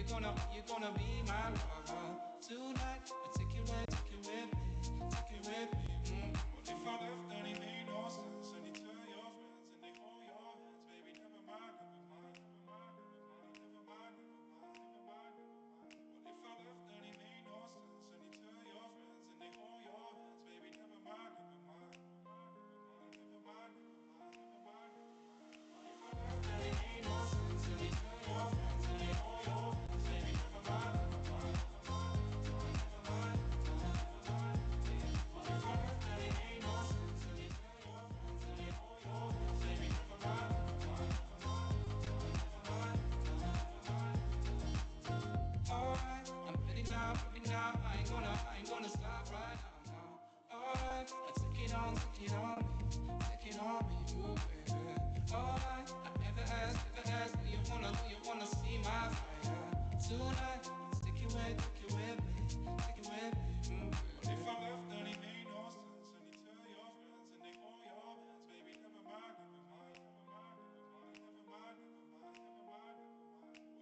you gonna be my lover tonight. I take you with me, take you with me. What if I left and it made no sense? And you tell your friends and they hold your hands, baby. Never mind, never mind, never mind, never mind, never mind, never mind, never mind. What if I left and it made no sense? And you tell your friends and they hold your hands, baby. Never mind, never mind, never mind, never mind, never mind. Alright, I'm ready now. I ain't gonna stop right now. Alright, take it on me, ooh baby. Alright, I ever ask, do you wanna see my fire tonight? Take it with me, take it with me, ooh baby. What if I left and it made no sense? And you tell your friends and they hold your hands, baby. Never mind, never mind, never mind, never mind, never mind, never mind, never mind.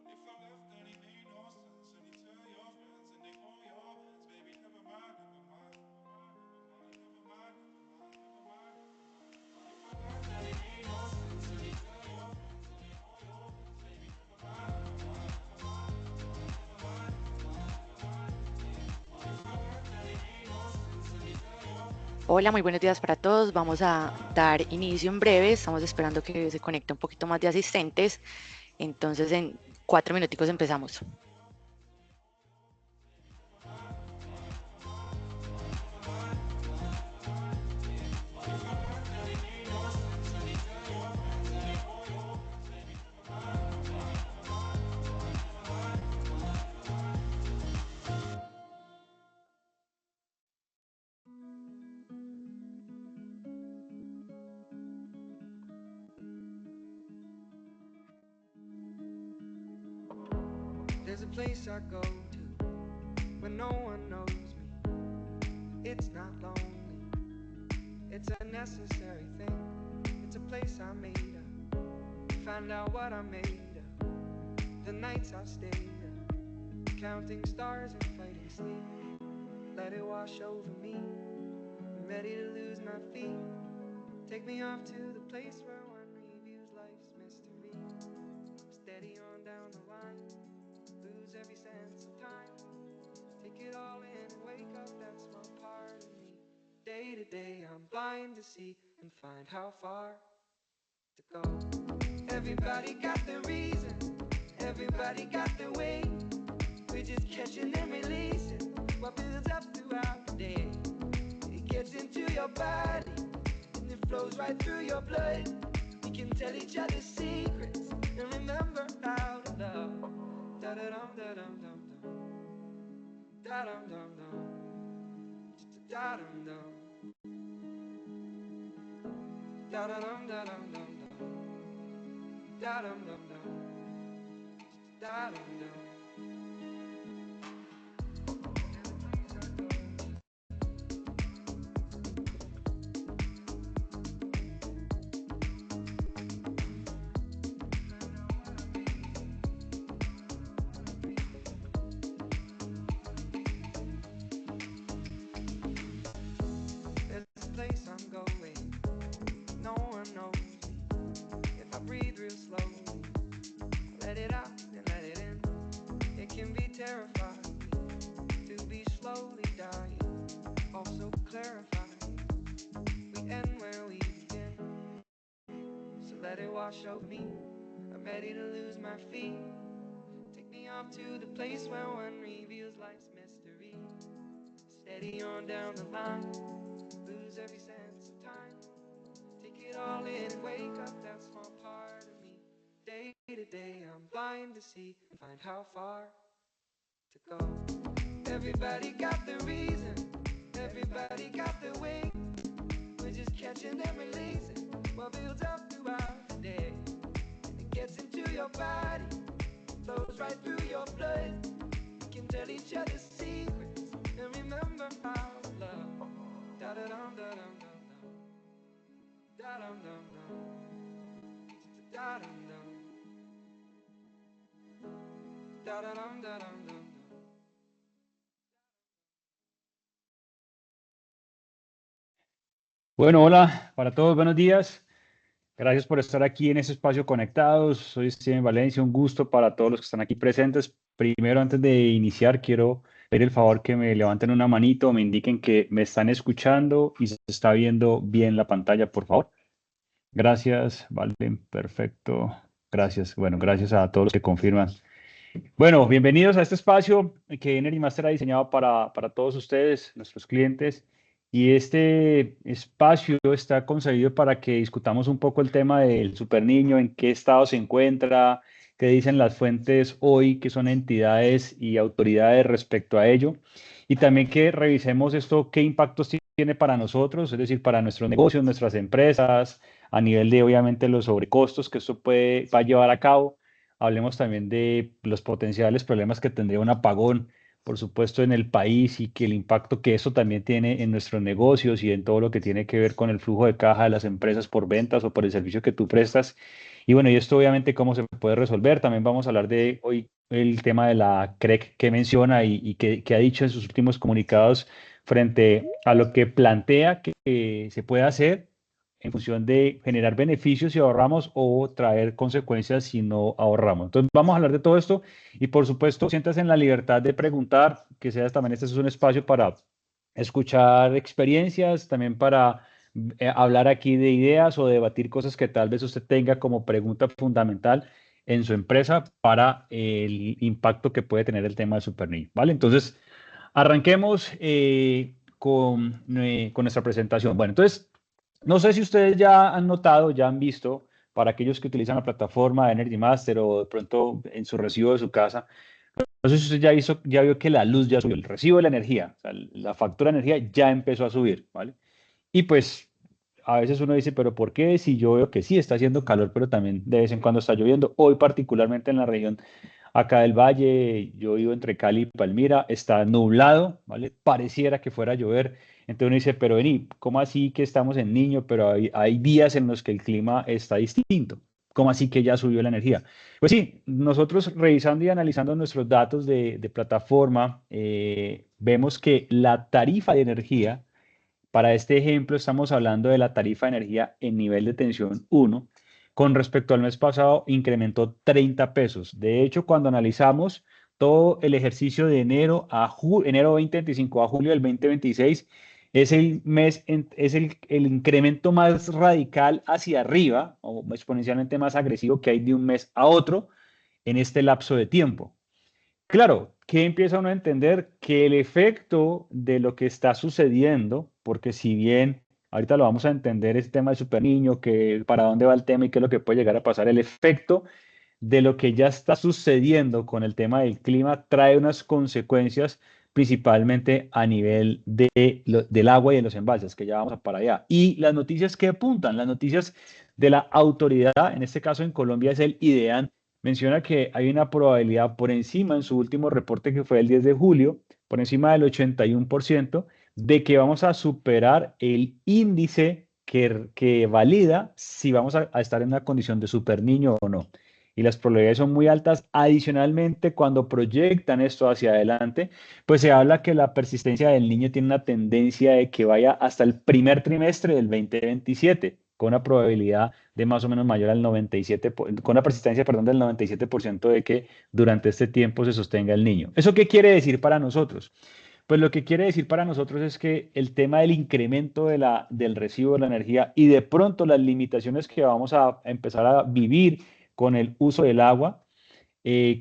What if I left and it made no sense? And you tell your friends and they hold your hands, baby. Never mind, never mind, never mind, never mind, never mind. Hola, muy buenos días para todos. Vamos a dar inicio en breve. Estamos esperando que se conecte un poquito más de asistentes. Entonces, en 4 minuticos empezamos. There's a place I go to when no one knows me. It's not lonely, it's a necessary thing. It's a place I made up, find out what I'm made of. The nights I've stayed up, counting stars and fighting sleep. Let it wash over me, I'm ready to lose my feet. Take me off to the place where one reviews life's mystery. Steady on down the line, lose every sense of time. Take it all in and wake up that small part of me. Day to day I'm blind to see and find how far to go. Everybody got their reason, everybody got their way. We're just catching and releasing what builds up throughout the day. It gets into your body and it flows right through your blood. We can tell each other secrets and remember how to love. Da da dum da dum dum dum. Da dum dum dum. Da dum dum. Da da dum da dum dum dum. Da dum dum dum. Da dum dum. There's a place I'm going, no one knows me. If I breathe real slowly, let it out and let it in. It can be terrifying to be slowly dying, also clarifying. We end where we begin, so let it wash over me. I'm ready to lose my feet. Take me off to the place where one reveals life's mystery. Steady on down the line, lose every sense of time. Take it all in and wake up that small part of me. Day to day I'm blind to see and find how far to go. Everybody got their reason, everybody got their way. We're just catching and releasing what builds up throughout the day. And it gets into your body, flows right through your blood. We can tell each other secrets and remember how to love. Da da dum da dum dum dum. Da dum dum dum. Da dum dum. Da Bueno, hola para todos, buenos días. Gracias por estar aquí en este espacio conectados. Soy Steven Valencia, un gusto para todos los que están aquí presentes. Primero, antes de iniciar, quiero pedir el favor que me levanten una manito o me indiquen que me están escuchando y se está viendo bien la pantalla, por favor. Gracias, vale, perfecto. Gracias. Bueno, gracias a todos los que confirman. Bueno, bienvenidos a este espacio que Energy Master ha diseñado para todos ustedes, nuestros clientes. Y este espacio está concebido para que discutamos un poco el tema del superniño, en qué estado se encuentra, qué dicen las fuentes hoy, que son entidades y autoridades respecto a ello. Y también que revisemos esto, qué impactos tiene para nosotros, es decir, para nuestros negocios, nuestras empresas, a nivel de obviamente los sobrecostos que esto va a llevar a cabo. Hablemos también de los potenciales problemas que tendría un apagón, por supuesto, en el país y que el impacto que eso también tiene en nuestros negocios y en todo lo que tiene que ver con el flujo de caja de las empresas por ventas o por el servicio que tú prestas. Y bueno, y esto obviamente cómo se puede resolver. También vamos a hablar de hoy el tema de la CREC que menciona y que ha dicho en sus últimos comunicados frente a lo que plantea que se puede hacer en función de generar beneficios si ahorramos o traer consecuencias si no ahorramos. Entonces vamos a hablar de todo esto y por supuesto siéntase en la libertad de preguntar, que sea también este es un espacio para escuchar experiencias, también para hablar aquí de ideas o debatir cosas que tal vez usted tenga como pregunta fundamental en su empresa para el impacto que puede tener el tema del superniño, ¿vale? Entonces, arranquemos con nuestra presentación. Bueno, entonces, no sé si ustedes ya han notado, ya han visto, para aquellos que utilizan la plataforma de Energy Master o de pronto en su recibo de su casa, no sé si usted ya vio que la luz ya subió, el recibo de la energía, o sea, la factura de energía ya empezó a subir, ¿vale? Y pues a veces uno dice, pero ¿por qué? Si yo veo que sí está haciendo calor, pero también de vez en cuando está lloviendo. Hoy particularmente en la región acá del Valle, yo vivo entre Cali y Palmira, está nublado, ¿vale? Pareciera que fuera a llover. Entonces uno dice, pero vení, ¿cómo así que estamos en niño, pero hay días en los que el clima está distinto? ¿Cómo así que ya subió la energía? Pues sí, nosotros revisando y analizando nuestros datos de plataforma, vemos que la tarifa de energía, para este ejemplo, estamos hablando de la tarifa de energía en nivel de tensión 1. Con respecto al mes pasado, incrementó 30 pesos. De hecho, cuando analizamos todo el ejercicio de enero 2025 a julio del 2026, es el incremento más radical hacia arriba o exponencialmente más agresivo que hay de un mes a otro en este lapso de tiempo. Claro, que empieza uno a entender que el efecto de lo que está sucediendo, porque si bien ahorita lo vamos a entender, este tema de Super Niño, que para dónde va el tema y qué es lo que puede llegar a pasar, el efecto de lo que ya está sucediendo con el tema del clima trae unas consecuencias principalmente a nivel del agua y de los embalses, que ya vamos para allá. Y las noticias que apuntan, las noticias de la autoridad, en este caso en Colombia es el IDEAN, menciona que hay una probabilidad por encima en su último reporte que fue el 10 de julio, por encima del 81%, de que vamos a superar el índice que valida si vamos a estar en una condición de superniño o no. Y las probabilidades son muy altas. Adicionalmente, cuando proyectan esto hacia adelante, pues se habla que la persistencia del niño tiene una tendencia de que vaya hasta el primer trimestre del 2027, con una probabilidad de más o menos mayor al 97, con una persistencia, perdón, del 97% de que durante este tiempo se sostenga el niño. ¿Eso qué quiere decir para nosotros? Pues lo que quiere decir para nosotros es que el tema del incremento del recibo de la energía y de pronto las limitaciones que vamos a empezar a vivir con el uso del agua,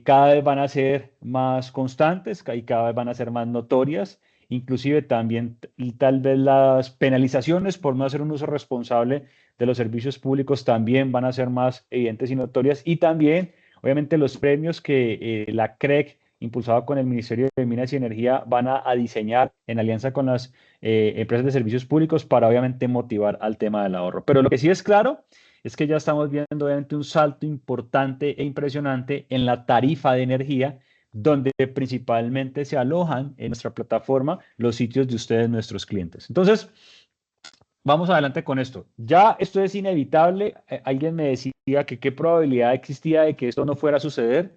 cada vez van a ser más constantes y cada vez van a ser más notorias. Inclusive también tal vez las penalizaciones por no hacer un uso responsable de los servicios públicos también van a ser más evidentes y notorias. Y también, obviamente, los premios que la CREC, impulsado con el Ministerio de Minas y Energía, van a diseñar en alianza con las empresas de servicios públicos para obviamente motivar al tema del ahorro. Pero lo que sí es claro es que ya estamos viendo obviamente un salto importante e impresionante en la tarifa de energía, donde principalmente se alojan en nuestra plataforma los sitios de ustedes, nuestros clientes. Entonces, vamos adelante con esto. Ya esto es inevitable. Alguien me decía que qué probabilidad existía de que esto no fuera a suceder.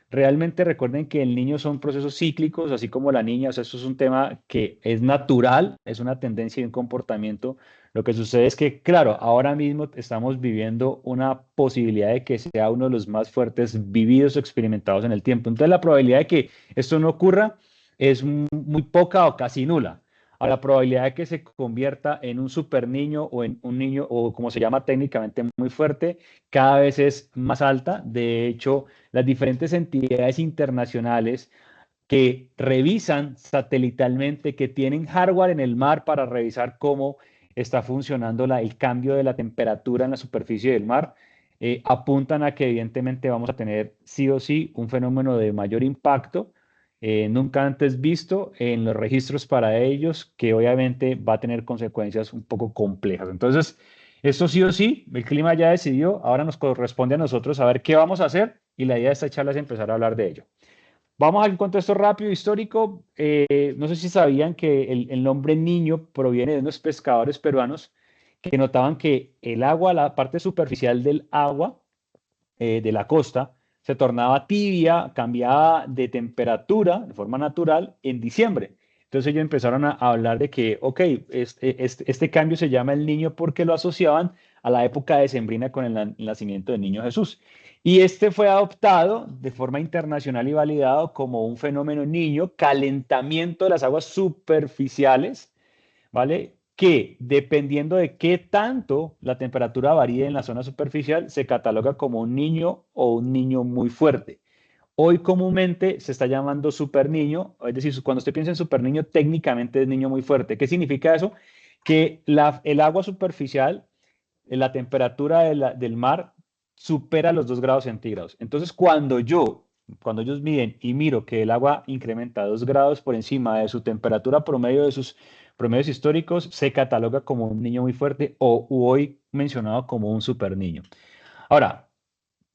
realmente recuerden que el niño son procesos cíclicos, así como la niña, o sea, eso es un tema que es natural, es una tendencia y un comportamiento. Lo que sucede es que, claro, ahora mismo estamos viviendo una posibilidad de que sea uno de los más fuertes vividos o experimentados en el tiempo. Entonces, la probabilidad de que esto no ocurra es muy poca o casi nula. A la probabilidad de que se convierta en un super niño o en un niño, o como se llama técnicamente, muy fuerte, cada vez es más alta. De hecho, las diferentes entidades internacionales que revisan satelitalmente, que tienen hardware en el mar para revisar cómo está funcionando el cambio de la temperatura en la superficie del mar, apuntan a que evidentemente vamos a tener sí o sí un fenómeno de mayor impacto, nunca antes visto en los registros para ellos, que obviamente va a tener consecuencias un poco complejas. Entonces, esto sí o sí, el clima ya decidió, ahora nos corresponde a nosotros saber qué vamos a hacer y la idea de esta charla es empezar a hablar de ello. Vamos al contexto rápido histórico. No sé si sabían que el nombre niño proviene de unos pescadores peruanos que notaban que el agua, la parte superficial del agua de la costa, se tornaba tibia, cambiaba de temperatura de forma natural en diciembre. Entonces ellos empezaron a hablar de que, ok, este cambio se llama el niño porque lo asociaban a la época decembrina con el nacimiento del niño Jesús. Y este fue adoptado de forma internacional y validado como un fenómeno niño, calentamiento de las aguas superficiales, ¿vale? Que dependiendo de qué tanto la temperatura varíe en la zona superficial, se cataloga como un niño o un niño muy fuerte. Hoy comúnmente se está llamando super niño, es decir, cuando usted piensa en super niño, técnicamente es niño muy fuerte. ¿Qué significa eso? Que el agua superficial, la temperatura del mar supera los 2 grados centígrados. Entonces, cuando ellos miden y miro que el agua incrementa 2 grados por encima de su temperatura promedio de sus promedios históricos, se cataloga como un niño muy fuerte o hoy mencionado como un super niño. Ahora,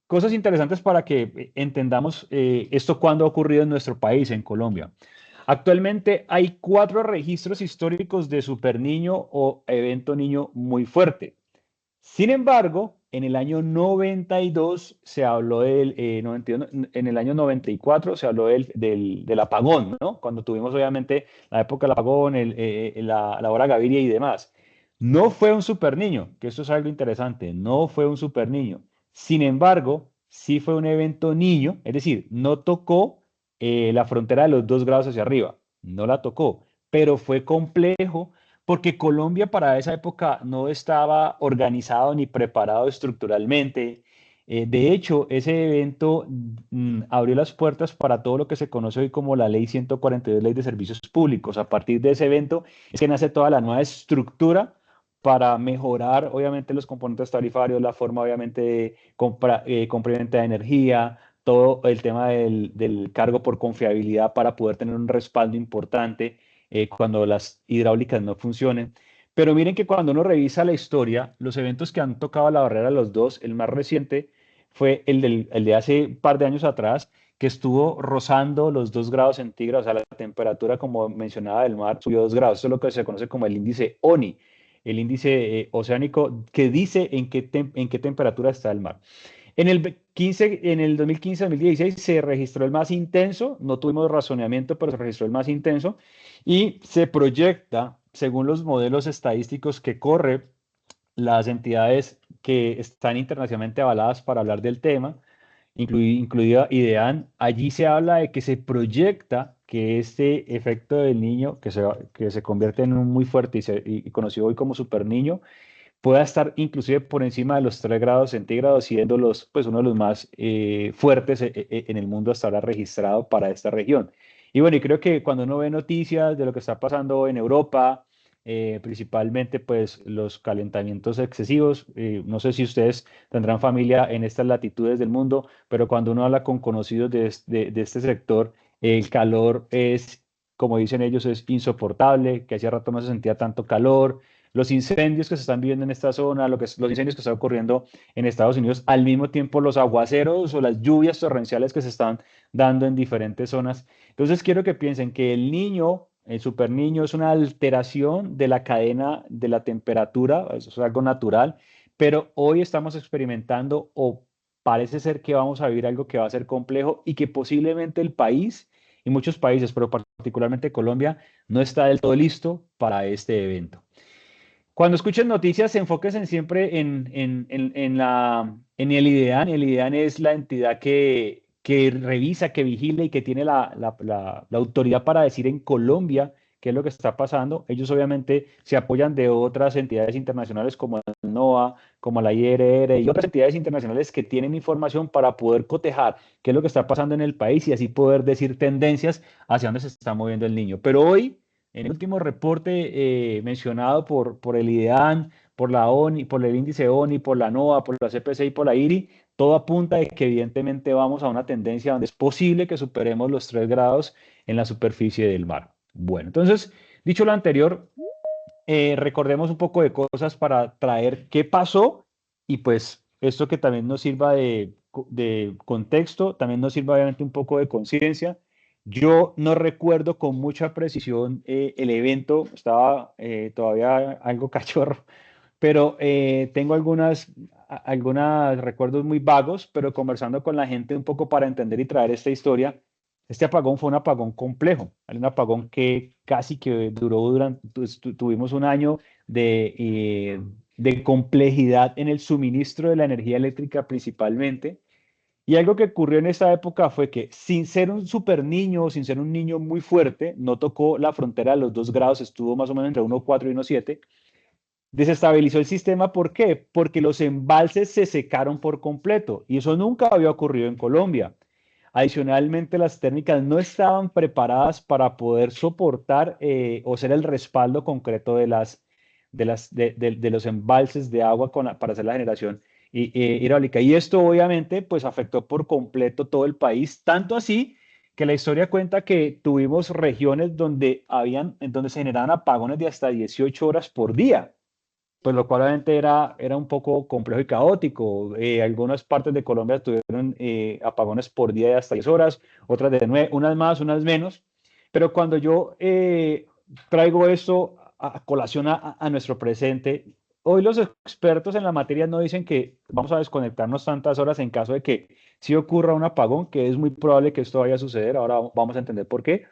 cosas interesantes para que entendamos esto cuando ha ocurrido en nuestro país, en Colombia. Actualmente hay 4 registros históricos de super niño o evento niño muy fuerte. Sin embargo, en el año 92 se habló del, 91, en el año 94 se habló del apagón, ¿no? Cuando tuvimos obviamente la época del apagón, la hora Gaviria y demás. No fue un super niño, que esto es algo interesante, no fue un super niño. Sin embargo, sí fue un evento niño, es decir, no tocó la frontera de los 2 grados hacia arriba, no la tocó, pero fue complejo porque Colombia para esa época no estaba organizado ni preparado estructuralmente. De hecho, ese evento abrió las puertas para todo lo que se conoce hoy como la Ley 142, Ley de Servicios Públicos. A partir de ese evento es que nace toda la nueva estructura para mejorar, obviamente, los componentes tarifarios, la forma, obviamente, de compra y venta de energía, todo el tema del cargo por confiabilidad para poder tener un respaldo importante cuando las hidráulicas no funcionen. Pero miren que cuando uno revisa la historia, los eventos que han tocado la barrera de los dos, el más reciente fue el de hace un par de años atrás, que estuvo rozando los 2 grados centígrados, o sea, la temperatura, como mencionaba, del mar subió 2 grados. Eso es lo que se conoce como el índice ONI, el índice oceánico que dice en qué temperatura está el mar. En el 2015-2016 se registró el más intenso, no tuvimos razoneamiento, pero se registró el más intenso y se proyecta, según los modelos estadísticos que corre las entidades que están internacionalmente avaladas para hablar del tema, incluida IDEAN, allí se habla de que se proyecta que este efecto del niño, que se convierte en un muy fuerte y conocido hoy como super niño, pueda estar inclusive por encima de los 3 grados centígrados, siendo pues uno de los más fuertes en el mundo hasta ahora registrado para esta región. Y bueno, y creo que cuando uno ve noticias de lo que está pasando en Europa, principalmente pues los calentamientos excesivos, no sé si ustedes tendrán familia en estas latitudes del mundo, pero cuando uno habla con conocidos de este sector, el calor es, como dicen ellos, es insoportable, que hacía rato no se sentía tanto calor, los incendios que se están viviendo en esta zona, los incendios que están ocurriendo en Estados Unidos, al mismo tiempo los aguaceros o las lluvias torrenciales que se están dando en diferentes zonas. Entonces quiero que piensen que el niño, el super niño, es una alteración de la cadena de la temperatura, eso es algo natural, pero hoy estamos experimentando o parece ser que vamos a vivir algo que va a ser complejo y que posiblemente el país y muchos países, pero particularmente Colombia, no está del todo listo para este evento. Cuando escuchen noticias, enfóquense siempre en el IDEAN. El IDEAN es la entidad que revisa, que vigila y que tiene la autoridad para decir en Colombia qué es lo que está pasando. Ellos obviamente se apoyan de otras entidades internacionales como el NOAA, como la IRR y otras entidades internacionales que tienen información para poder cotejar qué es lo que está pasando en el país y así poder decir tendencias hacia dónde se está moviendo el niño. Pero hoy, en el último reporte mencionado por el IDEAN, por la ONI, por el índice ONI, por la NOAA, por la CPC y por la IRI, todo apunta de que evidentemente vamos a una tendencia donde es posible que superemos los 3 grados en la superficie del mar. Bueno, entonces, dicho lo anterior, recordemos un poco de cosas para traer qué pasó y pues esto que también nos sirva de contexto, también nos sirva obviamente un poco de conciencia. Yo no recuerdo con mucha precisión el evento, estaba todavía algo cachorro, pero tengo algunos recuerdos muy vagos, pero conversando con la gente un poco para entender y traer esta historia, este apagón fue un apagón complejo, un apagón que casi que duró tuvimos un año de complejidad en el suministro de la energía eléctrica principalmente. Y algo que ocurrió en esa época fue que sin ser un super niño, sin ser un niño muy fuerte, no tocó la frontera de los 2 grados, estuvo más o menos entre 1,4 y 1,7. Desestabilizó el sistema, ¿por qué? Porque los embalses se secaron por completo y eso nunca había ocurrido en Colombia. Adicionalmente, las térmicas no estaban preparadas para poder soportar o ser el respaldo concreto de los embalses de agua para hacer la generación hidráulica. Y esto obviamente pues afectó por completo todo el país, tanto así que la historia cuenta que tuvimos regiones en donde se generaban apagones de hasta 18 horas por día, pues lo cual obviamente era un poco complejo y caótico. Algunas partes de Colombia tuvieron apagones por día de hasta 10 horas, otras de 9, unas más, unas menos. Pero cuando yo traigo esto a colación a nuestro presente, hoy los expertos en la materia no dicen que vamos a desconectarnos tantas horas en caso de que sí ocurra un apagón, que es muy probable que esto vaya a suceder. Ahora vamos a entender por qué.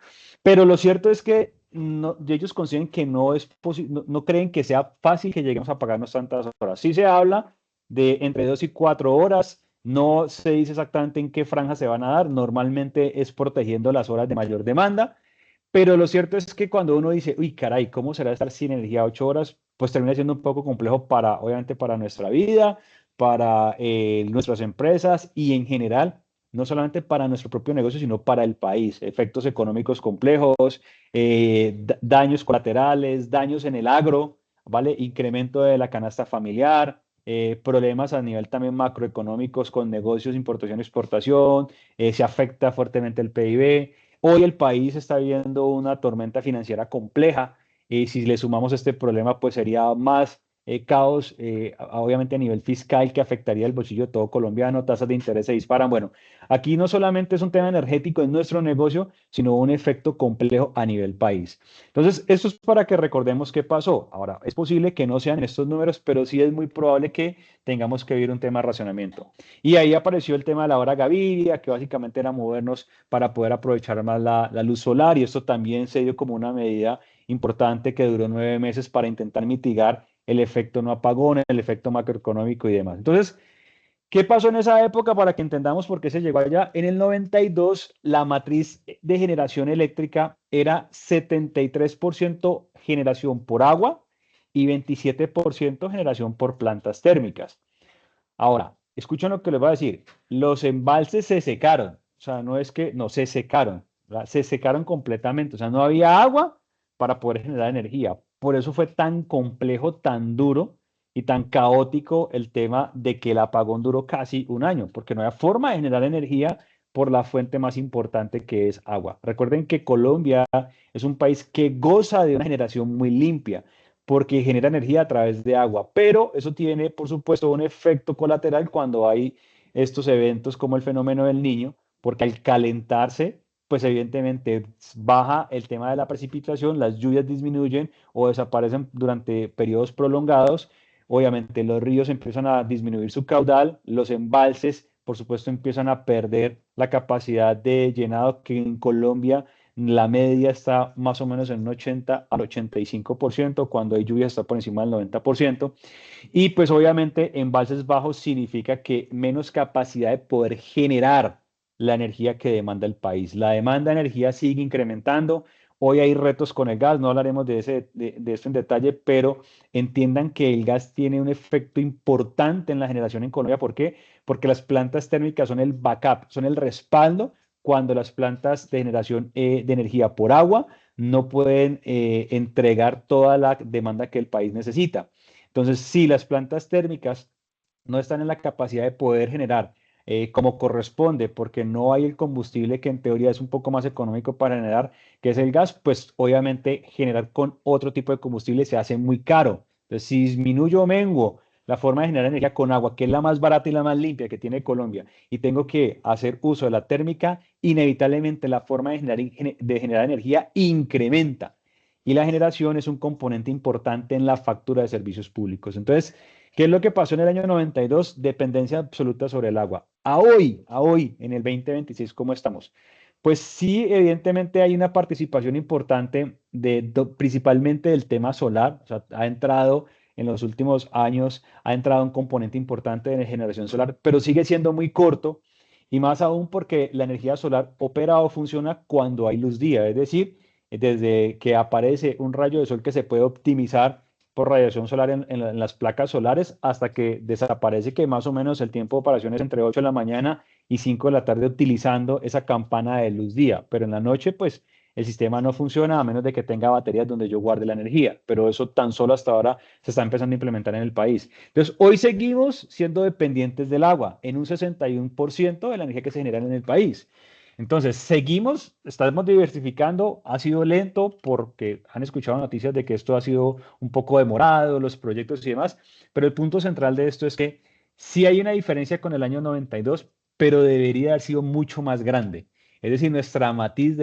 Pero lo cierto es que ellos consideran que no es posible, no creen que sea fácil que lleguemos a pagarnos tantas horas. Sí se habla de entre 2 y 4 horas, no se dice exactamente en qué franja se van a dar, normalmente es protegiendo las horas de mayor demanda, pero lo cierto es que cuando uno dice, uy, caray, ¿cómo será estar sin energía 8 horas? Pues termina siendo un poco complejo obviamente para nuestra vida, para nuestras empresas y en general no solamente para nuestro propio negocio, sino para el país. Efectos económicos complejos, daños colaterales, daños en el agro, ¿vale? Incremento de la canasta familiar, problemas a nivel también macroeconómicos con negocios, importación, exportación, se afecta fuertemente el PIB. Hoy el país está viviendo una tormenta financiera compleja y si le sumamos este problema, pues sería más caos, obviamente a nivel fiscal que afectaría el bolsillo de todo colombiano, tasas de interés se disparan. Bueno, aquí no solamente es un tema energético en nuestro negocio, sino un efecto complejo a nivel país. Entonces, esto es para que recordemos qué pasó. Ahora, es posible que no sean estos números, pero sí es muy probable que tengamos que vivir un tema de racionamiento. Y ahí apareció el tema de la hora Gaviria, que básicamente era movernos para poder aprovechar más la luz solar, y esto también se dio como una medida importante que duró 9 meses para intentar mitigar el efecto no apagón, el efecto macroeconómico y demás. Entonces, ¿qué pasó en esa época para que entendamos por qué se llegó allá? En el 92, la matriz de generación eléctrica era 73% generación por agua y 27% generación por plantas térmicas. Ahora, escuchen lo que les voy a decir. Los embalses se secaron, o sea, no es que no se secaron, ¿verdad? Se secaron completamente, o sea, no había agua para poder generar energía. Por eso fue tan complejo, tan duro y tan caótico el tema de que el apagón duró casi un año, porque no había forma de generar energía por la fuente más importante que es agua. Recuerden que Colombia es un país que goza de una generación muy limpia porque genera energía a través de agua, pero eso tiene, por supuesto, un efecto colateral cuando hay estos eventos como el fenómeno del Niño, porque al calentarse, pues evidentemente baja el tema de la precipitación, las lluvias disminuyen o desaparecen durante periodos prolongados, obviamente los ríos empiezan a disminuir su caudal, los embalses por supuesto, empiezan a perder la capacidad de llenado, que en Colombia la media está más o menos en un 80 al 85%, cuando hay lluvia está por encima del 90%. Y pues obviamente embalses bajos significa que menos capacidad de poder generar la energía que demanda el país. La demanda de energía sigue incrementando. Hoy hay retos con el gas, no hablaremos de esto en detalle, pero entiendan que el gas tiene un efecto importante en la generación en Colombia. ¿Por qué? Porque las plantas térmicas son el backup, son el respaldo cuando las plantas de generación de energía por agua no pueden entregar toda la demanda que el país necesita. Entonces, si las plantas térmicas no están en la capacidad de poder generar como corresponde, porque no hay el combustible que en teoría es un poco más económico para generar, que es el gas, pues obviamente generar con otro tipo de combustible se hace muy caro. Entonces, si disminuyo o menguo la forma de generar energía con agua, que es la más barata y la más limpia que tiene Colombia, y tengo que hacer uso de la térmica, inevitablemente la forma de generar energía incrementa. Y la generación es un componente importante en la factura de servicios públicos. Entonces, ¿qué es lo que pasó en el año 92? Dependencia absoluta sobre el agua. A hoy, en el 2026, ¿cómo estamos? Pues sí, evidentemente hay una participación importante principalmente del tema solar. O sea, ha entrado en los últimos años, ha entrado un componente importante de generación solar, pero sigue siendo muy corto y más aún porque la energía solar opera o funciona cuando hay luz día, es decir, desde que aparece un rayo de sol que se puede optimizar por radiación solar en las placas solares hasta que desaparece, que más o menos el tiempo de operación es entre 8 de la mañana y 5 de la tarde utilizando esa campana de luz día. Pero en la noche, pues el sistema no funciona a menos de que tenga baterías donde yo guarde la energía. Pero eso tan solo hasta ahora se está empezando a implementar en el país. Entonces, hoy seguimos siendo dependientes del agua en un 61% de la energía que se genera en el país. Entonces, estamos diversificando, ha sido lento porque han escuchado noticias de que esto ha sido un poco demorado, los proyectos y demás, pero el punto central de esto es que sí hay una diferencia con el año 92, pero debería haber sido mucho más grande. Es decir, nuestra matriz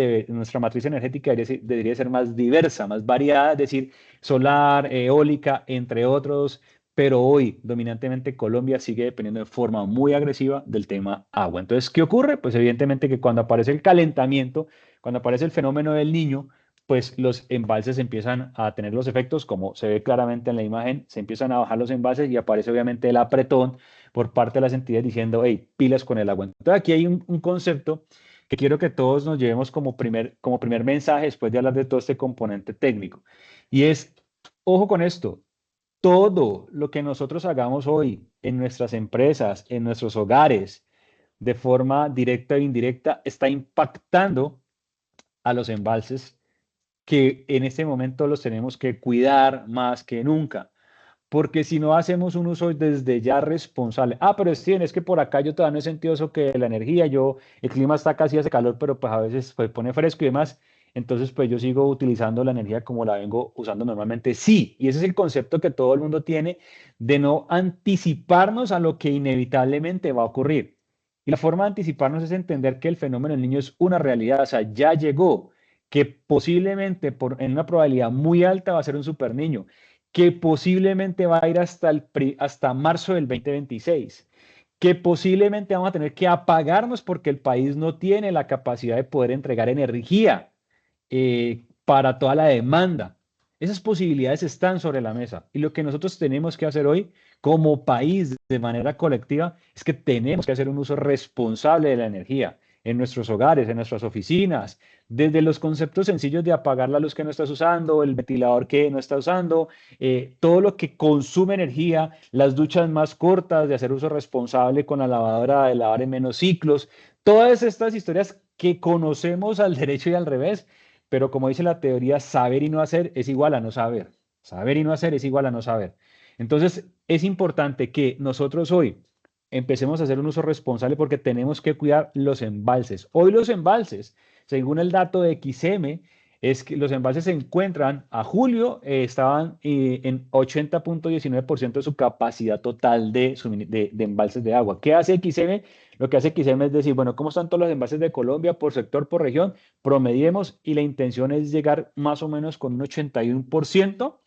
energética debería ser más diversa, más variada, es decir, solar, eólica, entre otros, pero hoy dominantemente Colombia sigue dependiendo de forma muy agresiva del tema agua. Entonces, ¿qué ocurre? Pues evidentemente que cuando aparece el calentamiento, cuando aparece el fenómeno del Niño, pues los embalses empiezan a tener los efectos, como se ve claramente en la imagen, se empiezan a bajar los embalses y aparece obviamente el apretón por parte de las entidades diciendo, hey, pilas con el agua. Entonces, aquí hay un concepto que quiero que todos nos llevemos como primer mensaje después de hablar de todo este componente técnico. Y es, ojo con esto, todo lo que nosotros hagamos hoy en nuestras empresas, en nuestros hogares, de forma directa e indirecta, está impactando a los embalses que en este momento los tenemos que cuidar más que nunca. Porque si no hacemos un uso desde ya responsable. Pero Steven, es que por acá yo todavía no he sentido eso que la energía, el clima está casi hace calor, pero pues a veces pues, pone fresco y demás. Entonces pues yo sigo utilizando la energía como la vengo usando normalmente. Sí, y ese es el concepto que todo el mundo tiene de no anticiparnos a lo que inevitablemente va a ocurrir. Y la forma de anticiparnos es entender que el fenómeno del niño es una realidad, o sea, ya llegó, que posiblemente en una probabilidad muy alta va a ser un super niño, que posiblemente va a ir hasta marzo del 2026, que posiblemente vamos a tener que apagarnos porque el país no tiene la capacidad de poder entregar energía para toda la demanda. Esas posibilidades están sobre la mesa y lo que nosotros tenemos que hacer hoy como país de manera colectiva es que tenemos que hacer un uso responsable de la energía en nuestros hogares, en nuestras oficinas, desde los conceptos sencillos de apagar la luz que no estás usando, el ventilador que no estás usando, todo lo que consume energía, las duchas más cortas, de hacer uso responsable con la lavadora, de lavar en menos ciclos, todas estas historias que conocemos al derecho y al revés, pero como dice la teoría, saber y no hacer es igual a no saber. Saber y no hacer es igual a no saber. Entonces, es importante que nosotros hoy empecemos a hacer un uso responsable porque tenemos que cuidar los embalses. Hoy los embalses, según el dato de XM, es que los embalses se encuentran a julio, estaban en 80.19% de su capacidad total de embalses de agua. ¿Qué hace XM? Lo que hace XM es decir, bueno, ¿cómo están todos los embalses de Colombia por sector, por región? Promediemos y la intención es llegar más o menos con un 81%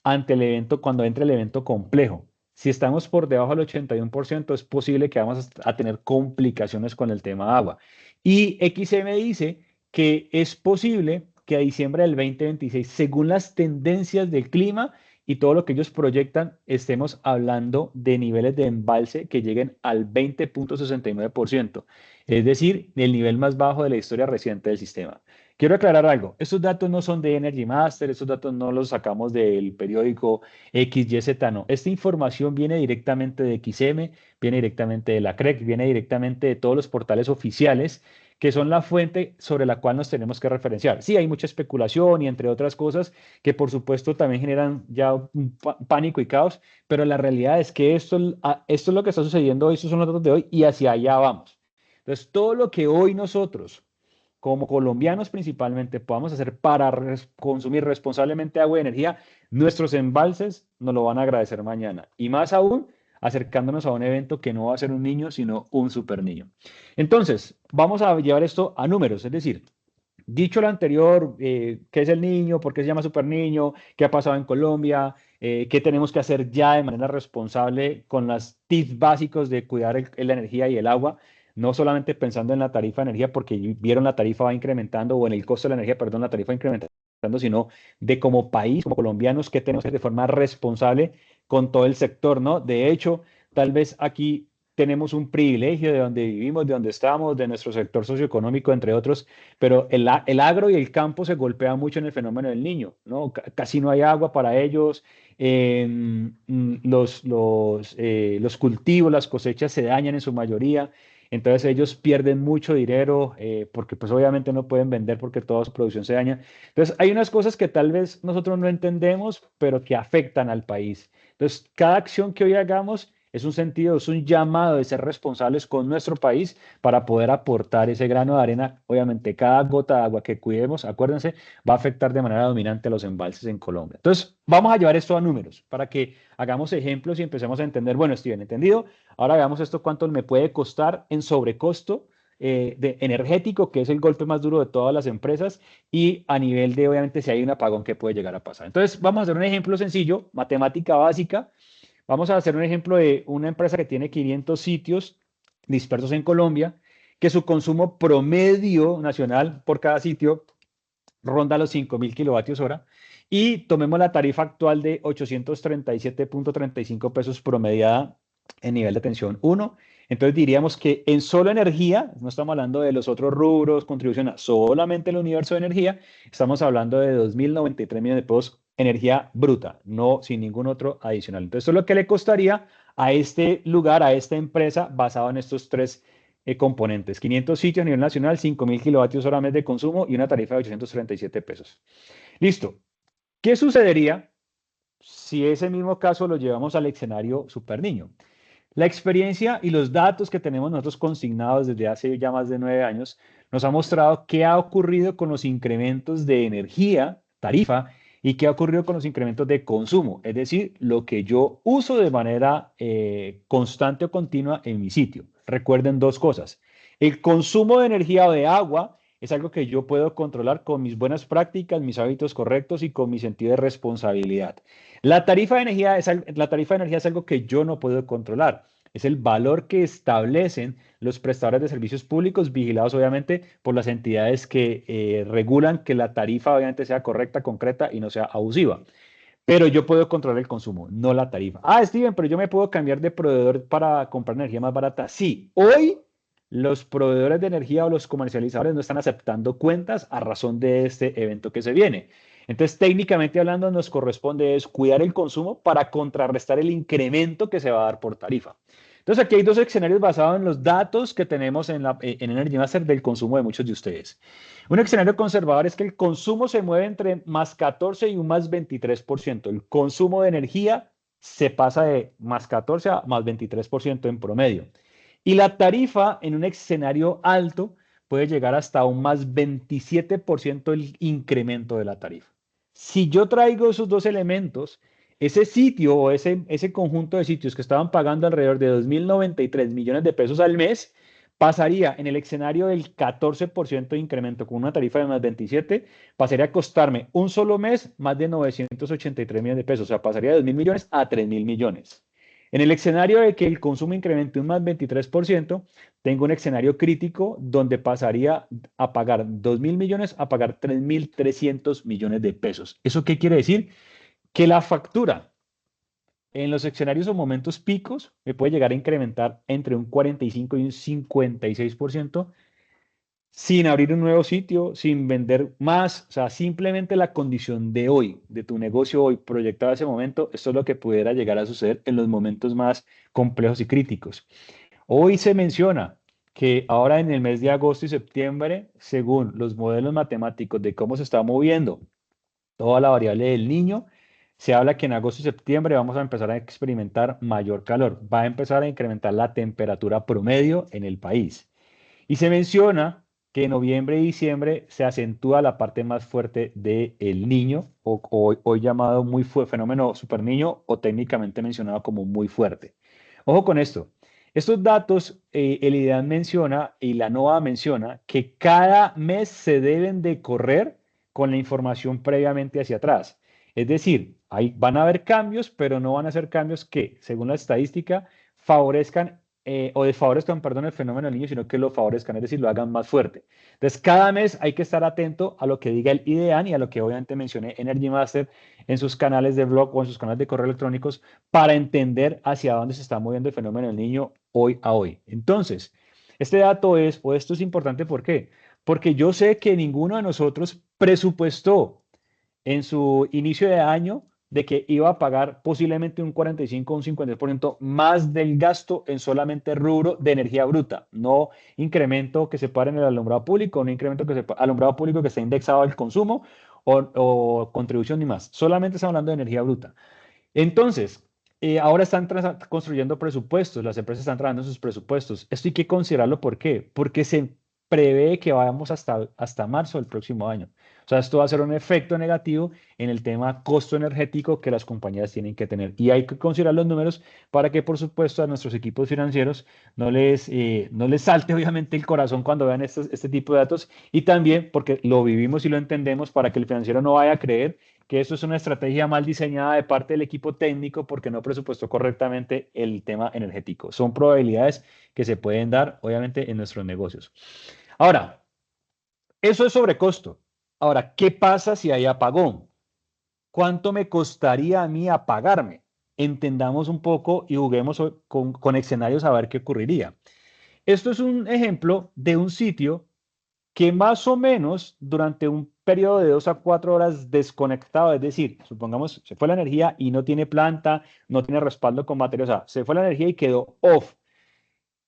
ante el evento, cuando entre el evento complejo. Si estamos por debajo del 81%, es posible que vamos a tener complicaciones con el tema agua. Y XM dice que es posible que a diciembre del 2026, según las tendencias del clima y todo lo que ellos proyectan, estemos hablando de niveles de embalse que lleguen al 20,69%, es decir, el nivel más bajo de la historia reciente del sistema. Quiero aclarar algo, estos datos no son de Energy Master, estos datos no los sacamos del periódico XYZ, no. Esta información viene directamente de XM, viene directamente de la CREC, viene directamente de todos los portales oficiales que son la fuente sobre la cual nos tenemos que referenciar. Sí, hay mucha especulación y entre otras cosas que por supuesto también generan ya un pánico y caos, pero la realidad es que esto es lo que está sucediendo hoy, estos son los datos de hoy y hacia allá vamos. Entonces, todo lo que hoy nosotros como colombianos principalmente podamos hacer para consumir responsablemente agua y energía, nuestros embalses nos lo van a agradecer mañana. Y más aún, acercándonos a un evento que no va a ser un niño, sino un super niño. Entonces, vamos a llevar esto a números, es decir, dicho lo anterior, ¿qué es el niño? ¿Por qué se llama super niño? ¿Qué ha pasado en Colombia? ¿Qué tenemos que hacer ya de manera responsable con los tips básicos de cuidar la energía y el agua? No solamente pensando en la tarifa de energía, porque vieron la tarifa va incrementando, o en el costo de la energía, perdón, la tarifa va incrementando, sino de como país, como colombianos, que tenemos que hacer de forma responsable con todo el sector, ¿no? De hecho, tal vez aquí tenemos un privilegio de donde vivimos, de donde estamos, de nuestro sector socioeconómico, entre otros, pero el agro y el campo se golpean mucho en el fenómeno del niño, ¿no? Casi no hay agua para ellos, los cultivos, las cosechas se dañan en su mayoría, entonces ellos pierden mucho dinero porque pues obviamente no pueden vender porque toda su producción se daña. Entonces hay unas cosas que tal vez nosotros no entendemos, pero que afectan al país. Entonces cada acción que hoy hagamos es un sentido, es un llamado de ser responsables con nuestro país para poder aportar ese grano de arena. Obviamente, cada gota de agua que cuidemos, acuérdense, va a afectar de manera dominante a los embalses en Colombia. Entonces, vamos a llevar esto a números para que hagamos ejemplos y empecemos a entender, bueno, Steven, entendido, ahora veamos esto cuánto me puede costar en sobrecosto energético, que es el golpe más duro de todas las empresas, y a nivel de, obviamente, si hay un apagón que puede llegar a pasar. Entonces, vamos a hacer un ejemplo sencillo, matemática básica. Vamos a hacer un ejemplo de una empresa que tiene 500 sitios dispersos en Colombia, que su consumo promedio nacional por cada sitio ronda los 5.000 kilovatios hora. Y tomemos la tarifa actual de 837,35 pesos promediada en nivel de tensión 1. Entonces diríamos que en solo energía, no estamos hablando de los otros rubros, contribución a solamente el universo de energía, estamos hablando de 2.093 millones de pesos energía bruta, no sin ningún otro adicional. Entonces, esto es lo que le costaría a este lugar, a esta empresa, basado en estos tres componentes. 500 sitios a nivel nacional, 5.000 kilovatios hora mes de consumo y una tarifa de 837 pesos. Listo. ¿Qué sucedería si ese mismo caso lo llevamos al escenario super niño? La experiencia y los datos que tenemos nosotros consignados desde hace ya más de 9 años nos ha mostrado qué ha ocurrido con los incrementos de energía, tarifa, y qué ha ocurrido con los incrementos de consumo, es decir, lo que yo uso de manera constante o continua en mi sitio. Recuerden dos cosas. El consumo de energía o de agua es algo que yo puedo controlar con mis buenas prácticas, mis hábitos correctos y con mi sentido de responsabilidad. La tarifa de energía es algo que yo no puedo controlar. Es el valor que establecen los prestadores de servicios públicos, vigilados obviamente por las entidades que regulan que la tarifa obviamente sea correcta, concreta y no sea abusiva. Pero yo puedo controlar el consumo, no la tarifa. Ah, Steven, pero yo me puedo cambiar de proveedor para comprar energía más barata. Sí, hoy los proveedores de energía o los comercializadores no están aceptando cuentas a razón de este evento que se viene. Entonces, técnicamente hablando, nos corresponde es cuidar el consumo para contrarrestar el incremento que se va a dar por tarifa. Entonces, aquí hay dos escenarios basados en los datos que tenemos en Energy Master del consumo de muchos de ustedes. Un escenario conservador es que el consumo se mueve entre más 14 y un más 23%. El consumo de energía se pasa de más 14 a más 23% en promedio. Y la tarifa en un escenario alto puede llegar hasta un más 27% el incremento de la tarifa. Si yo traigo esos dos elementos, ese sitio o ese conjunto de sitios que estaban pagando alrededor de 2.093 millones de pesos al mes, pasaría en el escenario del 14% de incremento con una tarifa de más 27, pasaría a costarme un solo mes más de 983 millones de pesos. O sea, pasaría de 2.000 millones a 3.000 millones. En el escenario de que el consumo incremente un más 23%, tengo un escenario crítico donde pasaría a pagar 2.000 millones a pagar 3.300 millones de pesos. ¿Eso qué quiere decir? Que la factura en los escenarios o momentos picos me puede llegar a incrementar entre un 45 y un 56% sin abrir un nuevo sitio, sin vender más, o sea, simplemente la condición de hoy, de tu negocio hoy, proyectado a ese momento, esto es lo que pudiera llegar a suceder en los momentos más complejos y críticos. Hoy se menciona que ahora en el mes de agosto y septiembre, según los modelos matemáticos de cómo se está moviendo toda la variable del niño, se habla que en agosto y septiembre vamos a empezar a experimentar mayor calor, va a empezar a incrementar la temperatura promedio en el país. Y se menciona que en noviembre y diciembre se acentúa la parte más fuerte del niño, o hoy llamado fenómeno superniño, o técnicamente mencionado como muy fuerte. Ojo con esto. Estos datos, el IDEAN menciona y la NOAA menciona que cada mes se deben de correr con la información previamente hacia atrás. Es decir, ahí van a haber cambios, pero no van a ser cambios que, según la estadística, favorezcan o desfavorezcan, perdón, el fenómeno del niño, sino que lo favorezcan, es decir, lo hagan más fuerte. Entonces, cada mes hay que estar atento a lo que diga el IDEAN y a lo que obviamente mencioné Energy Master en sus canales de blog o en sus canales de correo electrónicos para entender hacia dónde se está moviendo el fenómeno del niño hoy a hoy. Entonces, este dato es, o esto es importante, ¿por qué? Porque yo sé que ninguno de nosotros presupuestó en su inicio de año de que iba a pagar posiblemente un 45 o un 50% más del gasto en solamente rubro de energía bruta, no incremento que se pare en el alumbrado público, no incremento que se alumbrado público que esté indexado al consumo o contribución ni más, solamente estamos hablando de energía bruta. Entonces, ahora están construyendo presupuestos, las empresas están trabajando en sus presupuestos. Esto hay que considerarlo, ¿por qué? Porque se prevé que vayamos hasta marzo del próximo año. O sea, esto va a ser un efecto negativo en el tema costo energético que las compañías tienen que tener. Y hay que considerar los números para que, por supuesto, a nuestros equipos financieros no les salte, obviamente, el corazón cuando vean este tipo de datos. Y también porque lo vivimos y lo entendemos para que el financiero no vaya a creer que esto es una estrategia mal diseñada de parte del equipo técnico porque no presupuestó correctamente el tema energético. Son probabilidades que se pueden dar, obviamente, en nuestros negocios. Ahora, eso es sobrecosto. Ahora, ¿qué pasa si hay apagón? ¿Cuánto me costaría a mí apagarme? Entendamos un poco y juguemos con escenarios a ver qué ocurriría. Esto es un ejemplo de un sitio que más o menos durante un periodo de 2 a 4 horas desconectado, es decir, supongamos se fue la energía y no tiene planta, no tiene respaldo con batería, o sea, se fue la energía y quedó off.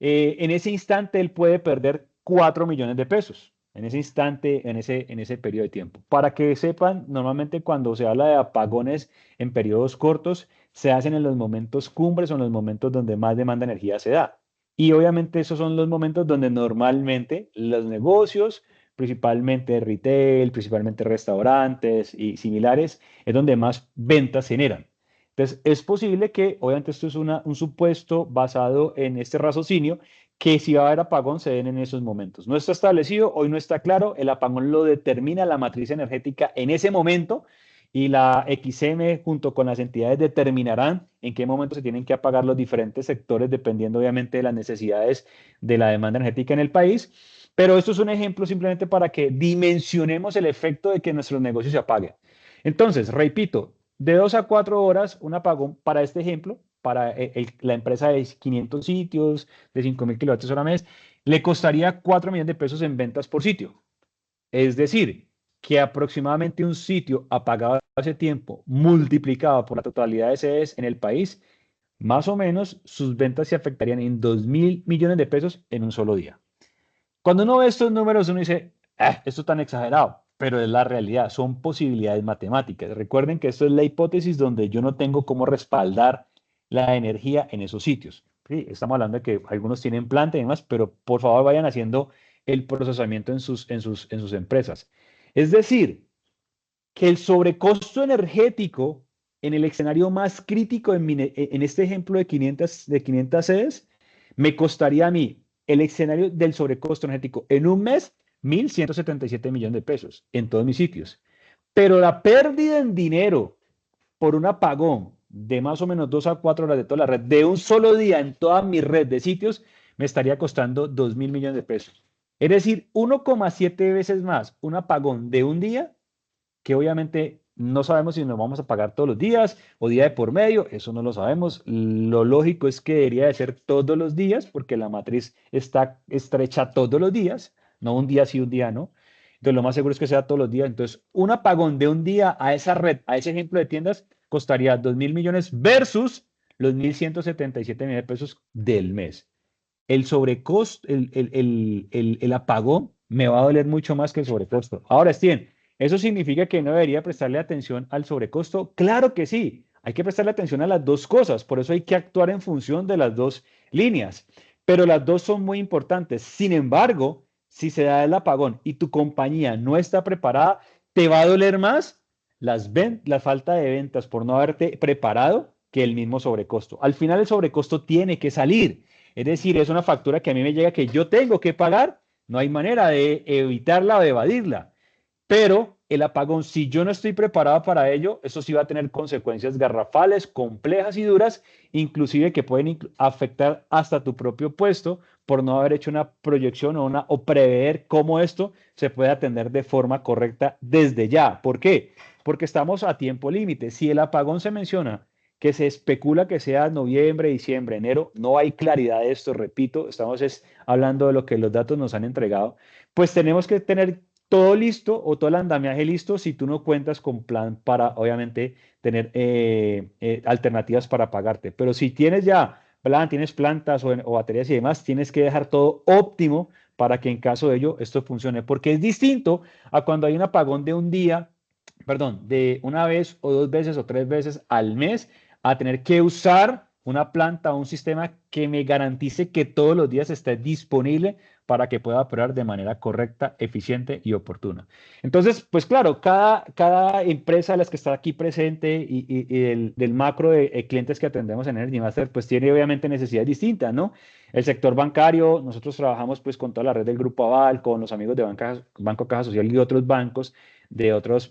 En ese instante él puede perder 4 millones de pesos, en ese instante, en ese periodo de tiempo. Para que sepan, normalmente cuando se habla de apagones en periodos cortos, se hacen en los momentos cumbres o en los momentos donde más demanda de energía se da. Y obviamente esos son los momentos donde normalmente los negocios, principalmente retail, principalmente restaurantes y similares, es donde más ventas se generan. Entonces, es posible que, obviamente esto es un supuesto basado en este raciocinio, que si va a haber apagón se den en esos momentos. No está establecido, hoy no está claro, el apagón lo determina la matriz energética en ese momento y la XM junto con las entidades determinarán en qué momento se tienen que apagar los diferentes sectores dependiendo obviamente de las necesidades de la demanda energética en el país. Pero esto es un ejemplo simplemente para que dimensionemos el efecto de que nuestros negocios se apaguen. Entonces, repito, de 2 a 4 horas, un apagón para este ejemplo, para la empresa de 500 sitios, de 5.000 kilovatios hora mes, le costaría 4 millones de pesos en ventas por sitio. Es decir, que aproximadamente un sitio apagado hace tiempo, multiplicado por la totalidad de sedes en el país, más o menos sus ventas se afectarían en 2.000 millones de pesos en un solo día. Cuando uno ve estos números, uno dice, esto es tan exagerado, pero es la realidad, son posibilidades matemáticas. Recuerden que esto es la hipótesis donde yo no tengo cómo respaldar la energía en esos sitios. Sí, estamos hablando de que algunos tienen planta y demás, pero por favor vayan haciendo el procesamiento en sus empresas. Es decir, que el sobrecosto energético en el escenario más crítico en este ejemplo de 500 sedes, me costaría a mí el escenario del sobrecosto energético en un mes, 1.177 millones de pesos en todos mis sitios. Pero la pérdida en dinero por un apagón de más o menos 2 a 4 horas de toda la red, de un solo día en toda mi red de sitios, me estaría costando 2.000 millones de pesos. Es decir, 1,7 veces más un apagón de un día, que obviamente no sabemos si nos vamos a pagar todos los días o día de por medio, eso no lo sabemos. Lo lógico es que debería de ser todos los días, porque la matriz está estrecha todos los días, no un día sí, un día no. Entonces, lo más seguro es que sea todos los días. Entonces, un apagón de un día a esa red, a ese ejemplo de tiendas, costaría 2.000 millones versus los 1.177 millones de pesos del mes. El sobrecosto, el apagón me va a doler mucho más que el sobrecosto. Ahora, Steven, ¿eso significa que no debería prestarle atención al sobrecosto? Claro que sí, hay que prestarle atención a las dos cosas, por eso hay que actuar en función de las dos líneas, pero las dos son muy importantes. Sin embargo, si se da el apagón y tu compañía no está preparada, te va a doler más la falta de ventas por no haberte preparado que el mismo sobrecosto. Al final el sobrecosto tiene que salir. Es decir, es una factura que a mí me llega que yo tengo que pagar, no hay manera de evitarla o de evadirla. Pero el apagón, si yo no estoy preparado para ello, eso sí va a tener consecuencias garrafales, complejas y duras, inclusive que pueden afectar hasta tu propio puesto por no haber hecho una proyección o prever cómo esto se puede atender de forma correcta desde ya. ¿Por qué? Porque estamos a tiempo límite. Si el apagón se menciona que se especula que sea noviembre, diciembre, enero, no hay claridad de esto, repito, estamos hablando de lo que los datos nos han entregado, pues tenemos que tener todo listo o todo el andamiaje listo si tú no cuentas con plan para, obviamente, tener alternativas para pagarte. Pero si tienes ya plan, tienes plantas o baterías y demás, tienes que dejar todo óptimo para que en caso de ello esto funcione, porque es distinto a cuando hay un apagón de un día, perdón, de una vez o 2 veces o 3 veces al mes, a tener que usar una planta o un sistema que me garantice que todos los días esté disponible para que pueda operar de manera correcta, eficiente y oportuna. Entonces, pues claro, cada empresa de las que está aquí presente y del macro de clientes que atendemos en Energy Master, pues tiene obviamente necesidades distintas, ¿no? El sector bancario, nosotros trabajamos pues con toda la red del Grupo Aval, con los amigos de Banco Caja Social y otros bancos de otros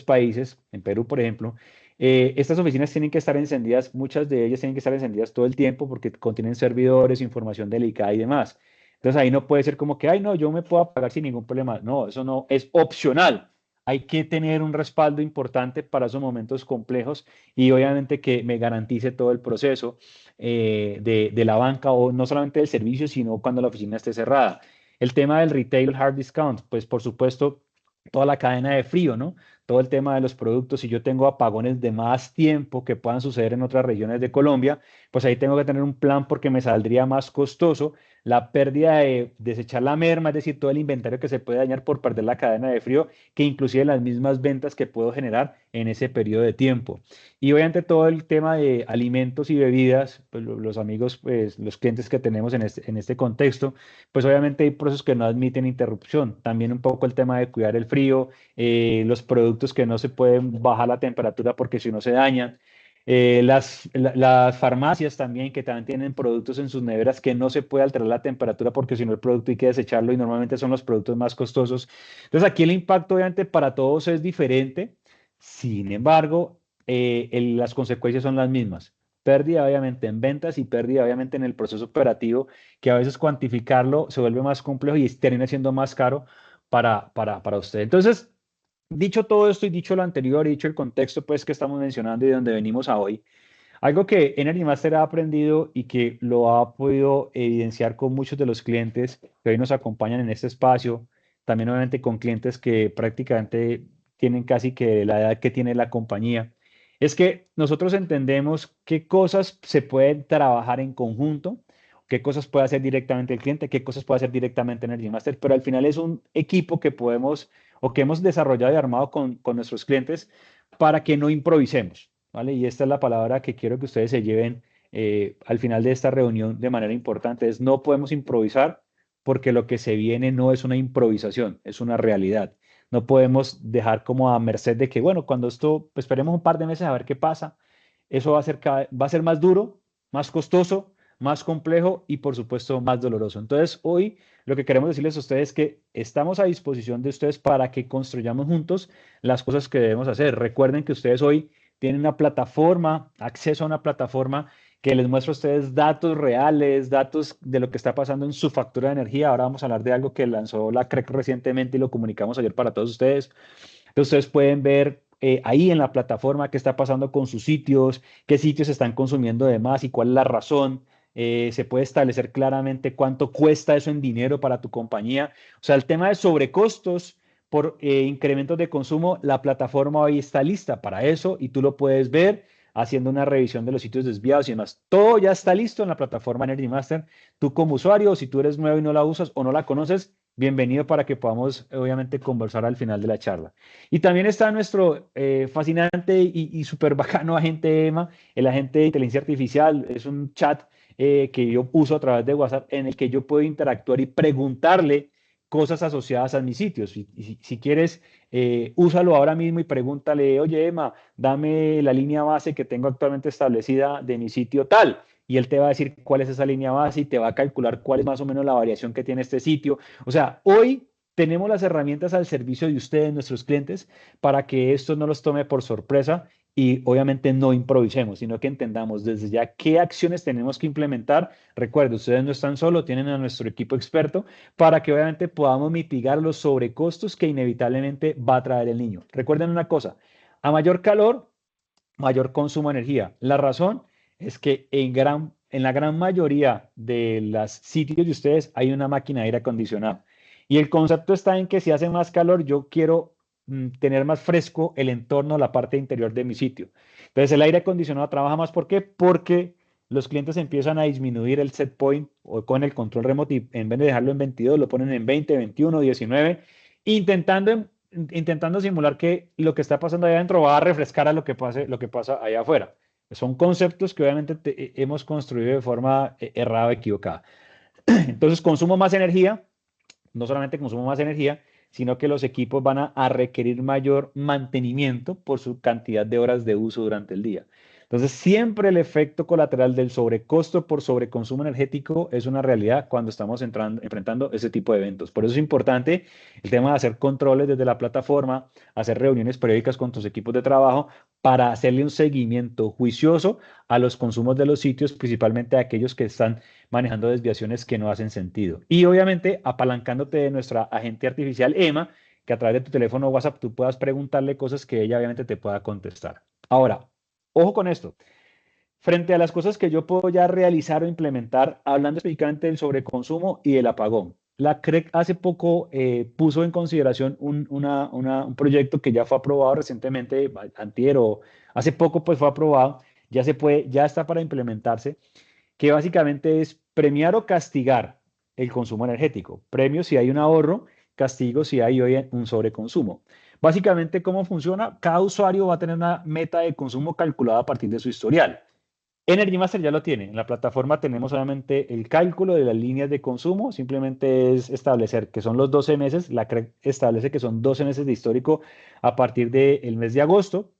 países, en Perú, por ejemplo. Estas oficinas tienen que estar encendidas, muchas de ellas tienen que estar encendidas todo el tiempo porque contienen servidores, información delicada y demás. Entonces ahí no puede ser como que, ay, no, yo me puedo apagar sin ningún problema. No, eso no es opcional. Hay que tener un respaldo importante para esos momentos complejos y obviamente que me garantice todo el proceso de la banca o no solamente del servicio, sino cuando la oficina esté cerrada. El tema del retail hard discount, pues por supuesto, toda la cadena de frío, ¿no? Todo el tema de los productos, si yo tengo apagones de más tiempo que puedan suceder en otras regiones de Colombia, pues ahí tengo que tener un plan porque me saldría más costoso la pérdida de desechar la merma, es decir, todo el inventario que se puede dañar por perder la cadena de frío, que inclusive las mismas ventas que puedo generar en ese periodo de tiempo. Y obviamente todo el tema de alimentos y bebidas, pues los amigos, pues los clientes que tenemos en este contexto, pues obviamente hay procesos que no admiten interrupción. También un poco el tema de cuidar el frío, los productos que no se pueden bajar la temperatura porque si no se dañan. Las farmacias también, que también tienen productos en sus neveras que no se puede alterar la temperatura porque si no el producto hay que desecharlo y normalmente son los productos más costosos. Entonces aquí el impacto obviamente para todos es diferente, sin embargo, las consecuencias son las mismas. Pérdida obviamente en ventas y pérdida obviamente en el proceso operativo, que a veces cuantificarlo se vuelve más complejo y termina siendo más caro para usted. Entonces, dicho todo esto y dicho lo anterior y dicho el contexto pues que estamos mencionando y de donde venimos a hoy, algo que Energy Master ha aprendido y que lo ha podido evidenciar con muchos de los clientes que hoy nos acompañan en este espacio, también obviamente con clientes que prácticamente tienen casi que la edad que tiene la compañía, es que nosotros entendemos qué cosas se pueden trabajar en conjunto, qué cosas puede hacer directamente el cliente, qué cosas puede hacer directamente Energy Master, pero al final es un equipo que podemos o que hemos desarrollado y armado con nuestros clientes para que no improvisemos, ¿vale? Y esta es la palabra que quiero que ustedes se lleven al final de esta reunión de manera importante, es no podemos improvisar porque lo que se viene no es una improvisación, es una realidad. No podemos dejar como a merced de que, bueno, cuando esto, pues esperemos un par de meses a ver qué pasa. Eso va a ser más duro, más costoso, más complejo y por supuesto más doloroso. Entonces, hoy lo que queremos decirles a ustedes es que estamos a disposición de ustedes para que construyamos juntos las cosas que debemos hacer. Recuerden que ustedes hoy tienen una plataforma, acceso a una plataforma que les muestra a ustedes datos reales, datos de lo que está pasando en su factura de energía. Ahora vamos a hablar de algo que lanzó la CREC recientemente y lo comunicamos ayer para todos ustedes. Entonces ustedes pueden ver ahí en la plataforma qué está pasando con sus sitios, qué sitios están consumiendo de más y cuál es la razón. Se puede establecer claramente cuánto cuesta eso en dinero para tu compañía. O sea, el tema de sobrecostos por incrementos de consumo, la plataforma hoy está lista para eso y tú lo puedes ver haciendo una revisión de los sitios desviados y demás. Todo ya está listo en la plataforma Energy Master. Tú como usuario, si tú eres nuevo y no la usas o no la conoces, bienvenido para que podamos, obviamente, conversar al final de la charla. Y también está nuestro fascinante y súper bacano agente EMA, el agente de inteligencia artificial. Es un chat que yo uso a través de WhatsApp en el que yo puedo interactuar y preguntarle cosas asociadas a mis sitios. Si quieres, úsalo ahora mismo y pregúntale, oye, Emma, dame la línea base que tengo actualmente establecida de mi sitio tal. Y él te va a decir cuál es esa línea base y te va a calcular cuál es más o menos la variación que tiene este sitio. O sea, hoy tenemos las herramientas al servicio de ustedes, nuestros clientes, para que esto no los tome por sorpresa y obviamente no improvisemos, sino que entendamos desde ya qué acciones tenemos que implementar. Recuerden, ustedes no están solos, tienen a nuestro equipo experto para que obviamente podamos mitigar los sobrecostos que inevitablemente va a traer el niño. Recuerden una cosa, a mayor calor, mayor consumo de energía. La razón es que en la gran mayoría de los sitios de ustedes hay una máquina de aire acondicionado. Y el concepto está en que si hace más calor, yo quiero tener más fresco el entorno, la parte interior de mi sitio. Entonces el aire acondicionado trabaja más. ¿Por qué? Porque los clientes empiezan a disminuir el set point o con el control remoto y en vez de dejarlo en 22, lo ponen en 20, 21, 19, intentando simular que lo que está pasando allá adentro va a refrescar a lo que pasa allá afuera. Son conceptos que obviamente hemos construido de forma errada o equivocada. Entonces, consumo más energía, no solamente consumo más energía, sino que los equipos van a requerir mayor mantenimiento por su cantidad de horas de uso durante el día. Entonces, siempre el efecto colateral del sobrecosto por sobreconsumo energético es una realidad cuando estamos enfrentando ese tipo de eventos. Por eso es importante el tema de hacer controles desde la plataforma, hacer reuniones periódicas con tus equipos de trabajo para hacerle un seguimiento juicioso a los consumos de los sitios, principalmente a aquellos que están manejando desviaciones que no hacen sentido. Y obviamente apalancándote de nuestra agente artificial Emma, que a través de tu teléfono o WhatsApp tú puedas preguntarle cosas que ella obviamente te pueda contestar. Ahora, ojo con esto. Frente a las cosas que yo puedo ya realizar o implementar, hablando específicamente del sobreconsumo y del apagón. La CREC hace poco puso en consideración un proyecto que ya fue aprobado recientemente, antier o hace poco pues fue aprobado, ya está para implementarse, que básicamente es premiar o castigar el consumo energético. Premio si hay un ahorro, castigo si hay hoy un sobreconsumo. Básicamente, ¿cómo funciona? Cada usuario va a tener una meta de consumo calculada a partir de su historial. Energy Master ya lo tiene. En la plataforma tenemos solamente el cálculo de las líneas de consumo. Simplemente es establecer que son los 12 meses. La CREC establece que son 12 meses de histórico a partir del mes de agosto,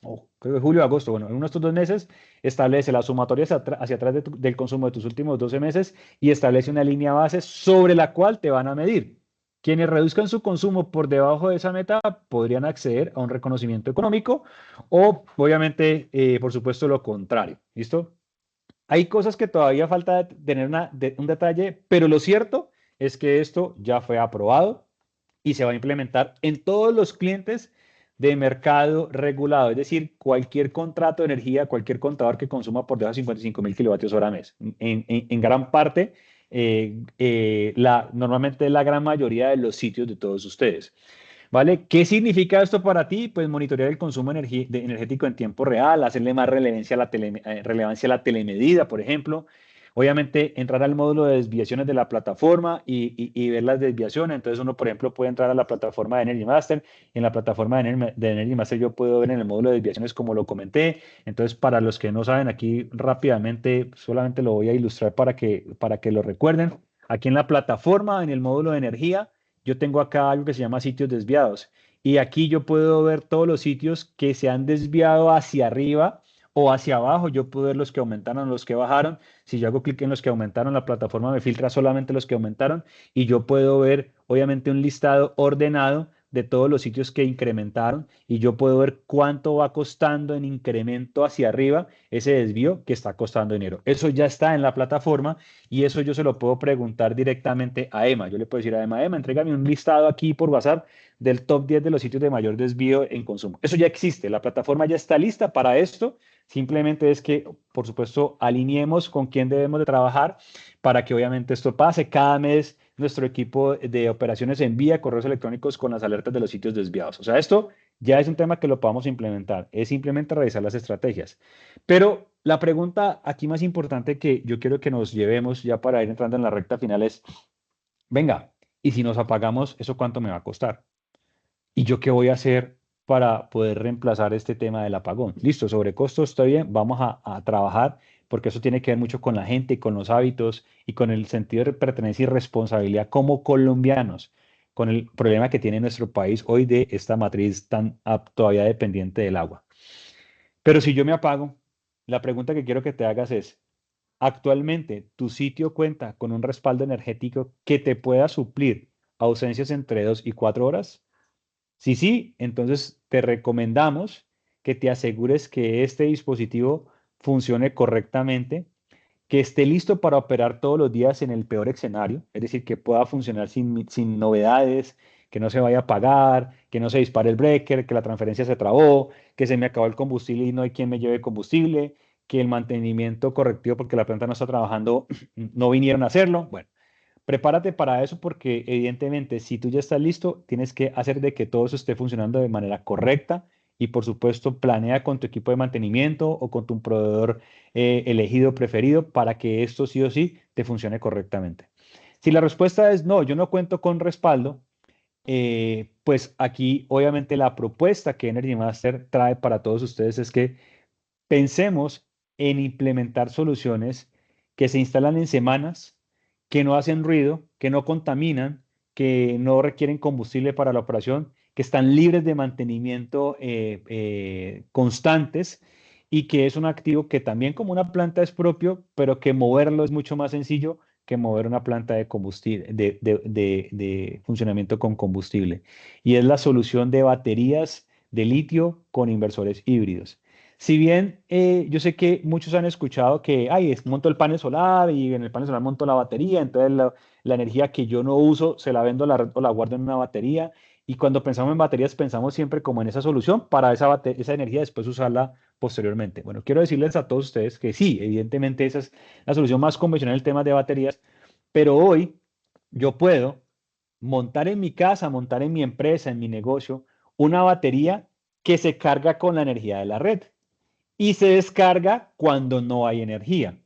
o creo que julio o agosto. Bueno, en uno de estos 2 meses establece la sumatoria hacia atrás del consumo de tus últimos 12 meses y establece una línea base sobre la cual te van a medir. Quienes reduzcan su consumo por debajo de esa meta podrían acceder a un reconocimiento económico o, obviamente, por supuesto, lo contrario. ¿Listo? Hay cosas que todavía falta tener un detalle, pero lo cierto es que esto ya fue aprobado y se va a implementar en todos los clientes de mercado regulado, es decir, cualquier contrato de energía, cualquier contador que consuma por debajo de 55.000 kilovatios hora mes. En gran parte, normalmente la gran mayoría de los sitios de todos ustedes. ¿Vale? ¿Qué significa esto para ti? Pues monitorear el consumo energético en tiempo real, hacerle más relevancia a la telemedida, por ejemplo. Obviamente, entrar al módulo de desviaciones de la plataforma y ver las desviaciones. Entonces, uno, por ejemplo, puede entrar a la plataforma de Energy Master. En la plataforma de Energy Master yo puedo ver en el módulo de desviaciones como lo comenté. Entonces, para los que no saben, aquí rápidamente solamente lo voy a ilustrar para que lo recuerden. Aquí en la plataforma, en el módulo de energía, yo tengo acá algo que se llama sitios desviados. Y aquí yo puedo ver todos los sitios que se han desviado hacia arriba o hacia abajo. Yo puedo ver los que aumentaron, los que bajaron. Si yo hago clic en los que aumentaron, la plataforma me filtra solamente los que aumentaron. Y yo puedo ver, obviamente, un listado ordenado de todos los sitios que incrementaron y yo puedo ver cuánto va costando en incremento hacia arriba ese desvío que está costando dinero. Eso ya está en la plataforma y eso yo se lo puedo preguntar directamente a Emma. Yo le puedo decir a Emma, Emma, entrégame un listado aquí por WhatsApp del top 10 de los sitios de mayor desvío en consumo. Eso ya existe, la plataforma ya está lista para esto. Simplemente es que, por supuesto, alineemos con quién debemos de trabajar para que obviamente esto pase. Cada mes nuestro equipo de operaciones envía correos electrónicos con las alertas de los sitios desviados. O sea, esto ya es un tema que lo podamos implementar. Es simplemente revisar las estrategias. Pero la pregunta aquí más importante que yo quiero que nos llevemos ya para ir entrando en la recta final es, venga, ¿y si nos apagamos, eso cuánto me va a costar? ¿Y yo qué voy a hacer para poder reemplazar este tema del apagón? Listo, sobre costos está bien, vamos a trabajar porque eso tiene que ver mucho con la gente, con los hábitos y con el sentido de pertenencia y responsabilidad como colombianos, con el problema que tiene nuestro país hoy de esta matriz tan todavía dependiente del agua. Pero si yo me apago, la pregunta que quiero que te hagas es, ¿actualmente tu sitio cuenta con un respaldo energético que te pueda suplir ausencias entre 2 y 4 horas? Si sí, entonces te recomendamos que te asegures que este dispositivo funcione correctamente, que esté listo para operar todos los días en el peor escenario, es decir, que pueda funcionar sin novedades, que no se vaya a apagar, que no se dispare el breaker, que la transferencia se trabó, que se me acabó el combustible y no hay quien me lleve combustible, que el mantenimiento correctivo porque la planta no está trabajando, no vinieron a hacerlo. Bueno, prepárate para eso porque evidentemente si tú ya estás listo, tienes que hacer de que todo eso esté funcionando de manera correcta y por supuesto planea con tu equipo de mantenimiento o con tu proveedor elegido preferido para que esto sí o sí te funcione correctamente. Si la respuesta es no, yo no cuento con respaldo, pues aquí obviamente la propuesta que Energy Master trae para todos ustedes es que pensemos en implementar soluciones que se instalan en semanas, que no hacen ruido, que no contaminan, que no requieren combustible para la operación, que están libres de mantenimiento constantes y que es un activo que también como una planta es propio, pero que moverlo es mucho más sencillo que mover una planta de combustible, de funcionamiento con combustible. Y es la solución de baterías de litio con inversores híbridos. Si bien yo sé que muchos han escuchado que, ay, monto el panel solar y en el panel solar monto la batería, entonces la energía que yo no uso se la vendo a la red o la guardo en una batería. Y cuando pensamos en baterías, pensamos siempre como en esa solución para esa energía después usarla posteriormente. Bueno, quiero decirles a todos ustedes que sí, evidentemente esa es la solución más convencional en el tema de baterías, pero hoy yo puedo montar en mi casa, montar en mi empresa, en mi negocio, una batería que se carga con la energía de la red y se descarga cuando no hay energía.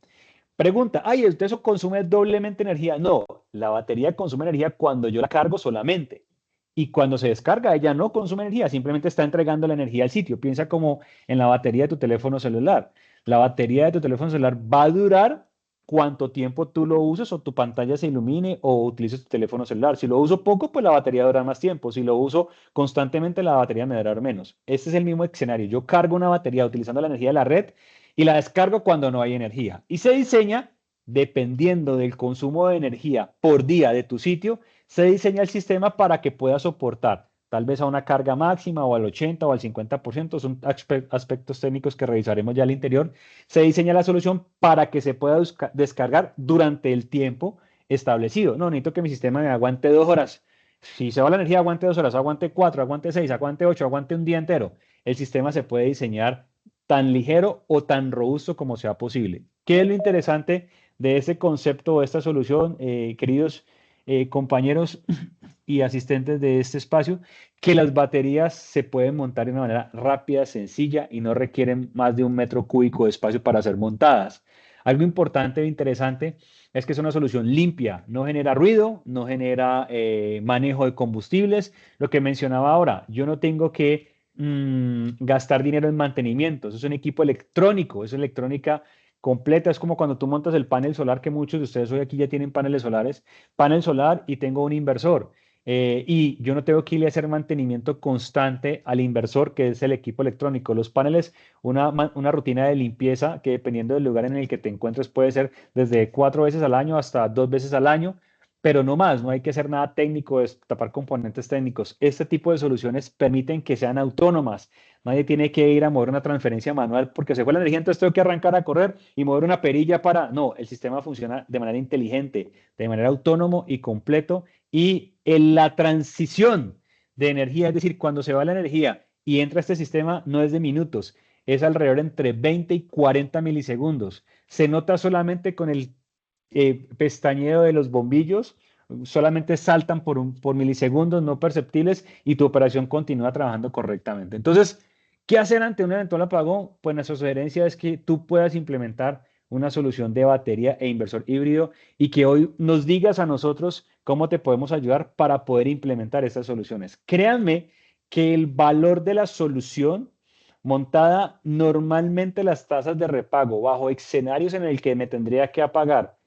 Pregunta, ay, ¿eso consume doblemente energía? No, la batería consume energía cuando yo la cargo solamente. Y cuando se descarga, ella no consume energía, simplemente está entregando la energía al sitio. Piensa como en la batería de tu teléfono celular. La batería de tu teléfono celular va a durar cuánto tiempo tú lo uses o tu pantalla se ilumine o utilices tu teléfono celular. Si lo uso poco, pues la batería dura más tiempo. Si lo uso constantemente, la batería me durará menos. Este es el mismo escenario. Yo cargo una batería utilizando la energía de la red y la descargo cuando no hay energía. Y se diseña, dependiendo del consumo de energía por día de tu sitio, se diseña el sistema para que pueda soportar tal vez a una carga máxima o al 80 o al 50%, son aspectos técnicos que revisaremos ya al interior. Se diseña la solución para que se pueda descargar durante el tiempo establecido. No, necesito que mi sistema me aguante 2 horas. Si se va la energía, aguante 2 horas, aguante 4, aguante 6, aguante 8, aguante un día entero. El sistema se puede diseñar tan ligero o tan robusto como sea posible. ¿Qué es lo interesante de este concepto o esta solución, queridos compañeros y asistentes de este espacio? Que las baterías se pueden montar de una manera rápida, sencilla y no requieren más de 1 metro cúbico de espacio para ser montadas. Algo importante e interesante es que es una solución limpia, no genera ruido, no genera manejo de combustibles. Lo que mencionaba ahora, yo no tengo que gastar dinero en mantenimiento. Eso es un equipo electrónico, es electrónica completa. Es como cuando tú montas el panel solar, que muchos de ustedes hoy aquí ya tienen paneles solares, panel solar y tengo un inversor. Y yo no tengo que ir a hacer mantenimiento constante al inversor, que es el equipo electrónico. Los paneles, una rutina de limpieza que dependiendo del lugar en el que te encuentres puede ser desde 4 veces al año hasta 2 veces al año. pero no más, no hay que hacer nada técnico, tapar componentes técnicos. Este tipo de soluciones permiten que sean autónomas. Nadie tiene que ir a mover una transferencia manual porque se fue la energía, entonces tengo que arrancar a correr y mover una perilla para... No, el sistema funciona de manera inteligente, de manera autónomo y completo. Y en la transición de energía, es decir, cuando se va la energía y entra este sistema, no es de minutos, es alrededor entre 20 y 40 milisegundos. Se nota solamente con el pestañeo de los bombillos, solamente saltan por milisegundos no perceptibles y tu operación continúa trabajando correctamente. Entonces, ¿qué hacer ante un eventual apagón? Pues nuestra sugerencia es que tú puedas implementar una solución de batería e inversor híbrido y que hoy nos digas a nosotros cómo te podemos ayudar para poder implementar estas soluciones. Créanme que el valor de la solución montada normalmente las tasas de repago bajo escenarios en el que me tendría que apagar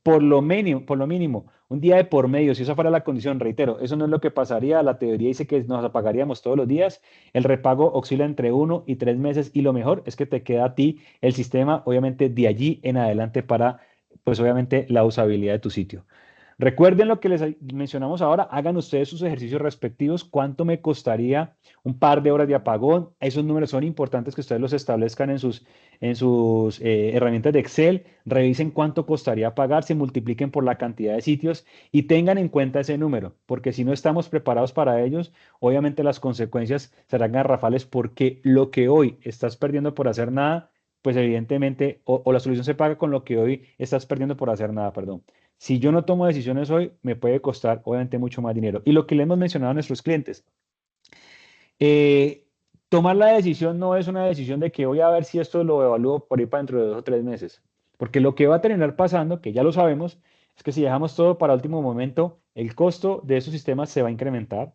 por lo mínimo, un día de por medio, si esa fuera la condición, reitero, eso no es lo que pasaría, la teoría dice que nos apagaríamos todos los días, el repago oscila entre 1 y 3 meses y lo mejor es que te queda a ti el sistema, obviamente de allí en adelante para, pues obviamente, la usabilidad de tu sitio. Recuerden lo que les mencionamos ahora, hagan ustedes sus ejercicios respectivos, cuánto me costaría un par de horas de apagón, esos números son importantes que ustedes los establezcan en sus herramientas de Excel, revisen cuánto costaría pagar, se multipliquen por la cantidad de sitios y tengan en cuenta ese número, porque si no estamos preparados para ellos, obviamente las consecuencias serán garrafales porque lo que hoy estás perdiendo por hacer nada, pues evidentemente, o la solución se paga con lo que hoy estás perdiendo por hacer nada, perdón. Si yo no tomo decisiones hoy, me puede costar obviamente mucho más dinero. Y lo que le hemos mencionado a nuestros clientes, eh, tomar la decisión no es una decisión de que voy a ver si esto lo evalúo por ahí para dentro de 2 o 3 meses. Porque lo que va a terminar pasando, que ya lo sabemos, es que si dejamos todo para último momento, el costo de esos sistemas se va a incrementar.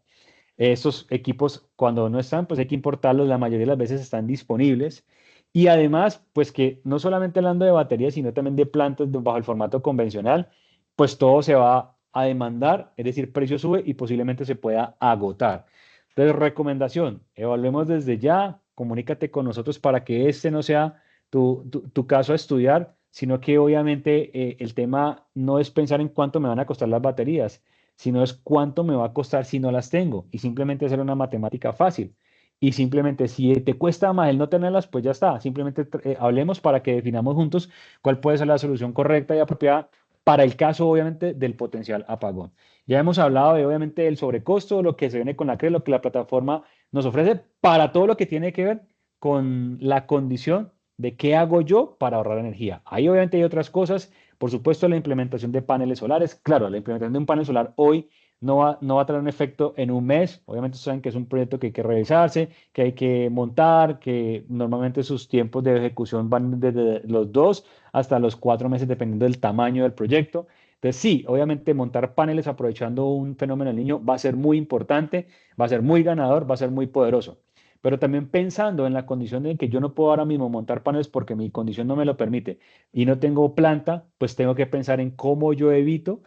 Estos equipos, cuando no están, pues hay que importarlos, la mayoría de las veces están disponibles. Y además, pues que no solamente hablando de baterías, sino también de plantas bajo el formato convencional, pues todo se va a demandar, es decir, precio sube y posiblemente se pueda agotar. Entonces, recomendación, evaluemos desde ya, comunícate con nosotros para que este no sea tu caso a estudiar, sino que obviamente el tema no es pensar en cuánto me van a costar las baterías, sino es cuánto me va a costar si no las tengo y simplemente hacer una matemática fácil. Y simplemente si te cuesta más el no tenerlas, pues ya está. Simplemente hablemos para que definamos juntos cuál puede ser la solución correcta y apropiada para el caso, obviamente, del potencial apagón. Ya hemos hablado de, obviamente, del sobrecosto, lo que se viene con la CRE, lo que la plataforma nos ofrece para todo lo que tiene que ver con la condición de qué hago yo para ahorrar energía. Ahí obviamente hay otras cosas, por supuesto la implementación de paneles solares. Claro, la implementación de un panel solar hoy no va a traer un efecto en un mes. Obviamente saben que es un proyecto que hay que revisarse, que hay que montar, que normalmente sus tiempos de ejecución van desde los 2 hasta los 4 meses dependiendo del tamaño del proyecto. Entonces, sí, obviamente montar paneles aprovechando un fenómeno del niño va a ser muy importante, va a ser muy ganador, va a ser muy poderoso. Pero también pensando en la condición de que yo no puedo ahora mismo montar paneles porque mi condición no me lo permite y no tengo planta, pues tengo que pensar en cómo yo evito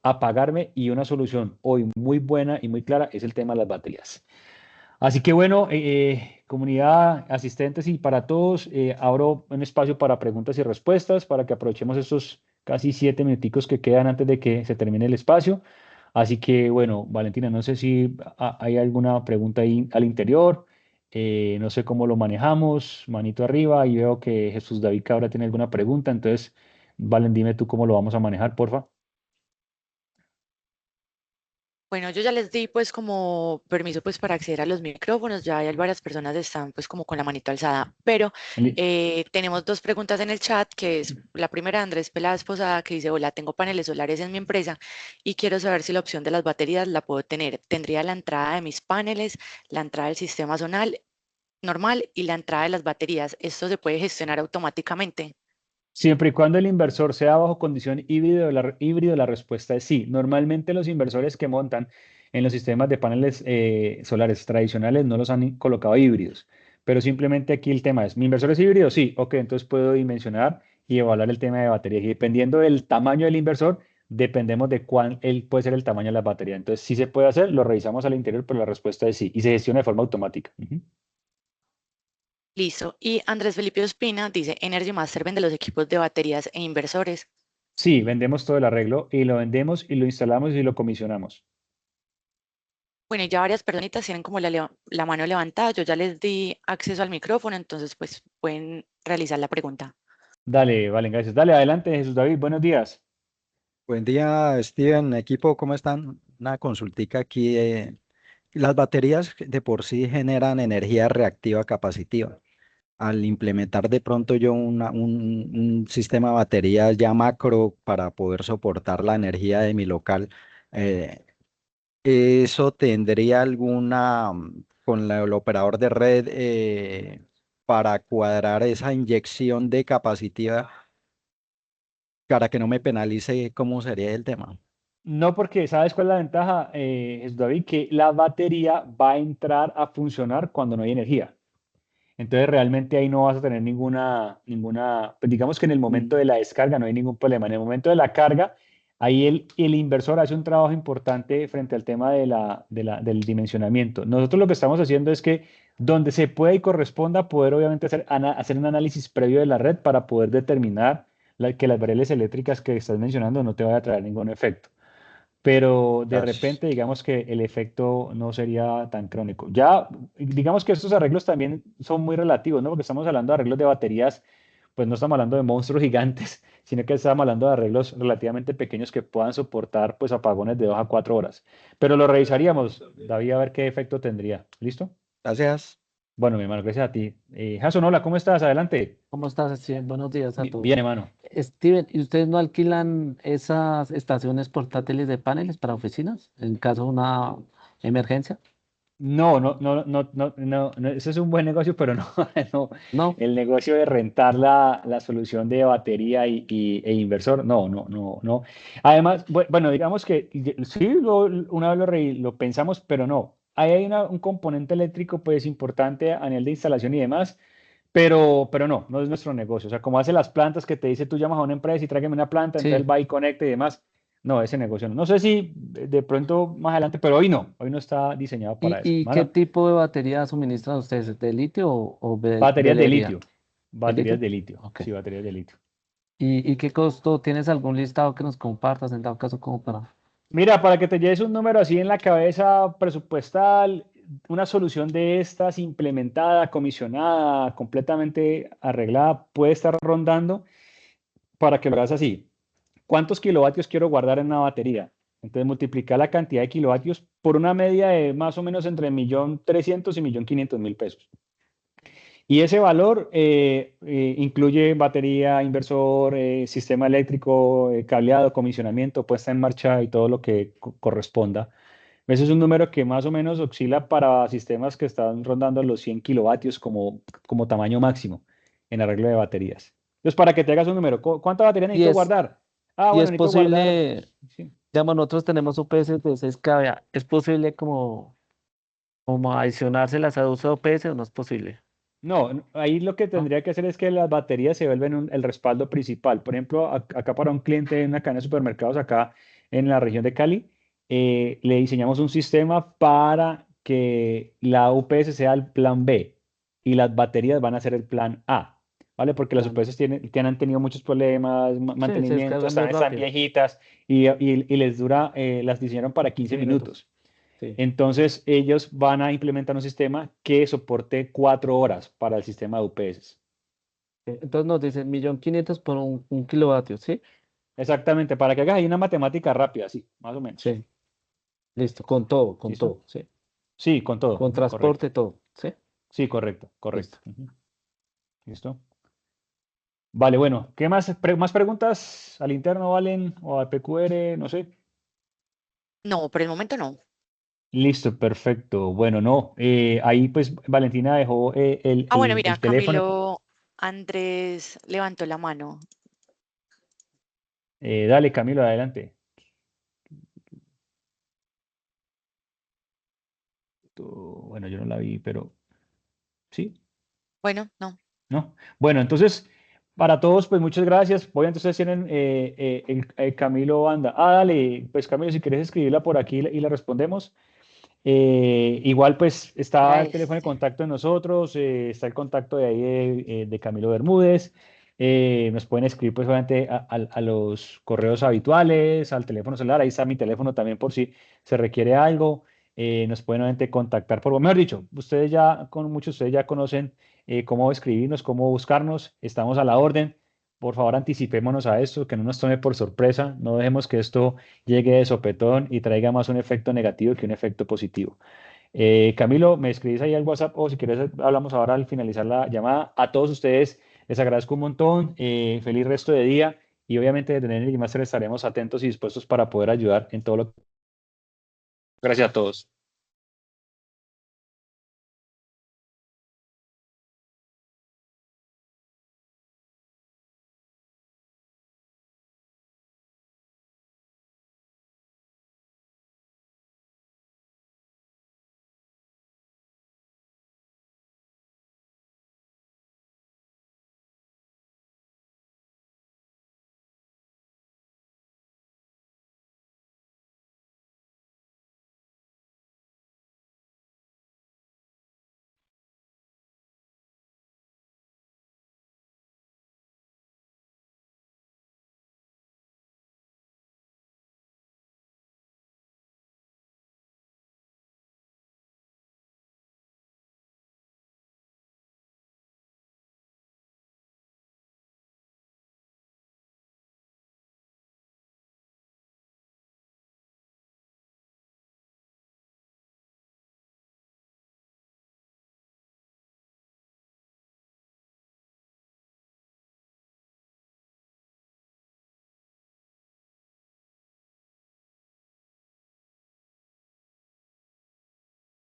apagarme y una solución hoy muy buena y muy clara es el tema de las baterías. Así que bueno, comunidad, asistentes y para todos, abro un espacio para preguntas y respuestas para que aprovechemos estos casi 7 minuticos que quedan antes de que se termine el espacio. Así que bueno, Valentina, no sé si hay alguna pregunta ahí al interior, no sé cómo lo manejamos, manito arriba, y veo que Jesús David Cabra tiene alguna pregunta, entonces, Valen, dime tú cómo lo vamos a manejar, porfa. Bueno, yo ya les di pues como permiso pues para acceder a los micrófonos, ya hay varias personas que están pues como con la manito alzada, pero tenemos dos preguntas en el chat, que es la primera de Andrés Peláez Posada, que dice: hola, tengo paneles solares en mi empresa y quiero saber si la opción de las baterías la puedo tener. Tendría la entrada de mis paneles, la entrada del sistema zonal normal y la entrada de las baterías. ¿Esto se puede gestionar automáticamente? Siempre y cuando el inversor sea bajo condición híbrido, la respuesta es sí. Normalmente los inversores que montan en los sistemas de paneles solares tradicionales no los han colocado híbridos, pero simplemente aquí el tema es, ¿mi inversor es híbrido? Sí, ok, entonces puedo dimensionar y evaluar el tema de baterías. Y dependiendo del tamaño del inversor, dependemos de cuál puede ser el tamaño de la batería. Entonces, sí se puede hacer, lo revisamos al interior, pero la respuesta es sí y se gestiona de forma automática. Ujú. Listo. Y Andrés Felipe Ospina dice: Energy Master vende los equipos de baterías e inversores. Sí, vendemos todo el arreglo y lo vendemos y lo instalamos y lo comisionamos. Bueno, y ya varias personitas tienen como la mano levantada. Yo ya les di acceso al micrófono, entonces pues pueden realizar la pregunta. Dale, vale, gracias. Dale, adelante, Jesús David, buenos días. Buen día, Steven, equipo, ¿cómo están? Una consultica aquí. Las baterías de por sí generan energía reactiva capacitiva. Al implementar de pronto yo un sistema de baterías ya macro para poder soportar la energía de mi local, eh, ¿eso tendría alguna, con el operador de red, para cuadrar esa inyección de capacitiva para que no me penalice? ¿Cómo sería el tema? No, porque ¿sabes cuál es la ventaja, Jesús David? Que la batería va a entrar a funcionar cuando no hay energía. Entonces realmente ahí no vas a tener pues digamos que en el momento Mm. de la descarga no hay ningún problema. En el momento de la carga, ahí el inversor hace un trabajo importante frente al tema del dimensionamiento. Nosotros lo que estamos haciendo es que donde se pueda y corresponda, poder obviamente hacer un análisis previo de la red para poder determinar que las variables eléctricas que estás mencionando no te vaya a traer ningún efecto, pero de Gracias. repente digamos que el efecto no sería tan crónico. Ya, digamos que estos arreglos también son muy relativos, ¿no? Porque estamos hablando de arreglos de baterías, pues no estamos hablando de monstruos gigantes, sino que estamos hablando de arreglos relativamente pequeños que puedan soportar pues apagones de 2 a 4 horas. Pero lo revisaríamos, David, a ver qué efecto tendría. ¿Listo? Gracias. Bueno, mi hermano, gracias a ti. Jason, hola, ¿cómo estás? Adelante. ¿Cómo estás, Steven? Buenos días a Bien, todos. hermano. Steven, ¿y ustedes no alquilan esas estaciones portátiles de paneles para oficinas en caso de una emergencia? No, no, no, no, no, no, no, ese es un buen negocio, pero no, no, No. el negocio de rentar la solución de batería e inversor, no, no, no, no. Además, bueno, digamos que sí, una vez lo pensamos, pero no. Ahí hay un componente eléctrico, pues, importante a nivel de instalación y demás, pero no, no es nuestro negocio. O sea, como hace las plantas que te dice, tú llamas a una empresa y tráigame una planta, entonces Sí. él va y conecta y demás. No, ese negocio no. No sé si de pronto más adelante, pero hoy no está diseñado para eso. ¿Y qué Mano, tipo de batería suministran ustedes? ¿De litio o baterías de velería? litio. ¿De Baterías litio? de litio. Ok. Sí, baterías de litio. ¿Y qué costo? ¿Tienes algún listado que nos compartas en dado caso como para... Mira, para que te lleves un número así en la cabeza presupuestal, una solución de estas implementada, comisionada, completamente arreglada, puede estar rondando para que lo hagas así. ¿Cuántos kilovatios quiero guardar en una batería? Entonces multiplicar la cantidad de kilovatios por una media de más o menos entre 1.300.000 y 1.500.000 pesos. Y ese valor incluye batería, inversor, sistema eléctrico, cableado, comisionamiento, puesta en marcha y todo lo que corresponda. Ese es un número que más o menos oscila para sistemas que están rondando los 100 kilovatios como tamaño máximo en arreglo de baterías. Entonces, para que te hagas un número, ¿cuánta batería Y necesito es, guardar? Ah, y bueno, es necesito guardar. posible, Sí. digamos, nosotros tenemos UPS de 6 kVA, ¿es posible como adicionárselas a uso de UPS o no es posible? No, ahí lo que ¿No? tendría que hacer es que las baterías se vuelven el respaldo principal. Por ejemplo, acá para un cliente de una cadena de supermercados acá en la región de Cali, le diseñamos un sistema para que la UPS sea el plan B y las baterías van a ser el plan A, ¿vale? Porque las Plan. UPS han tenido muchos problemas, Sí, se mantenimiento, descarga muy están rápido. viejitas y les dura, las diseñaron para 15 15 minutos. minutos. Sí. Entonces, ellos van a implementar un sistema que soporte 4 horas para el sistema de UPS. Entonces nos dicen 1.500.000 por un kilovatio, ¿sí? Exactamente, para que hagas ahí una matemática rápida, sí, más o menos. Sí. Listo, con ¿Listo? todo, ¿sí? Sí, con todo. Con Correcto. transporte, todo, ¿sí? Sí, correcto, correcto. Listo. Ujú. ¿Listo? Vale, bueno, ¿qué más, más preguntas al interno, Valen? O al PQR, no sé. No, por el momento no. Listo, perfecto. Bueno, no, ahí pues Valentina dejó Ah, bueno, mira, el teléfono. Camilo Andrés levantó la mano. Dale, Camilo, adelante. Bueno, yo no la vi, pero sí. Bueno, no. ¿No? Bueno, entonces, para todos, pues muchas gracias. Voy, entonces tienen Camilo Banda. Ah, dale, pues Camilo, si quieres escribirla por aquí y la respondemos. Igual, pues está Era el teléfono de este. contacto de nosotros, está el contacto de ahí de Camilo Bermúdez. Nos pueden escribir pues obviamente a los correos habituales, al teléfono celular, ahí está mi teléfono también por si se requiere algo. Nos pueden obviamente contactar por, mejor dicho, muchos de ustedes ya conocen cómo escribirnos, cómo buscarnos, estamos a la orden. Por favor, anticipémonos a esto, que no nos tome por sorpresa, no dejemos que esto llegue de sopetón y traiga más un efecto negativo que un efecto positivo. Camilo, me escribís ahí al WhatsApp o si quieres hablamos ahora al finalizar la llamada. A todos ustedes les agradezco un montón, feliz resto de día y obviamente desde Energy Master estaremos atentos y dispuestos para poder ayudar en todo lo que... Gracias a todos.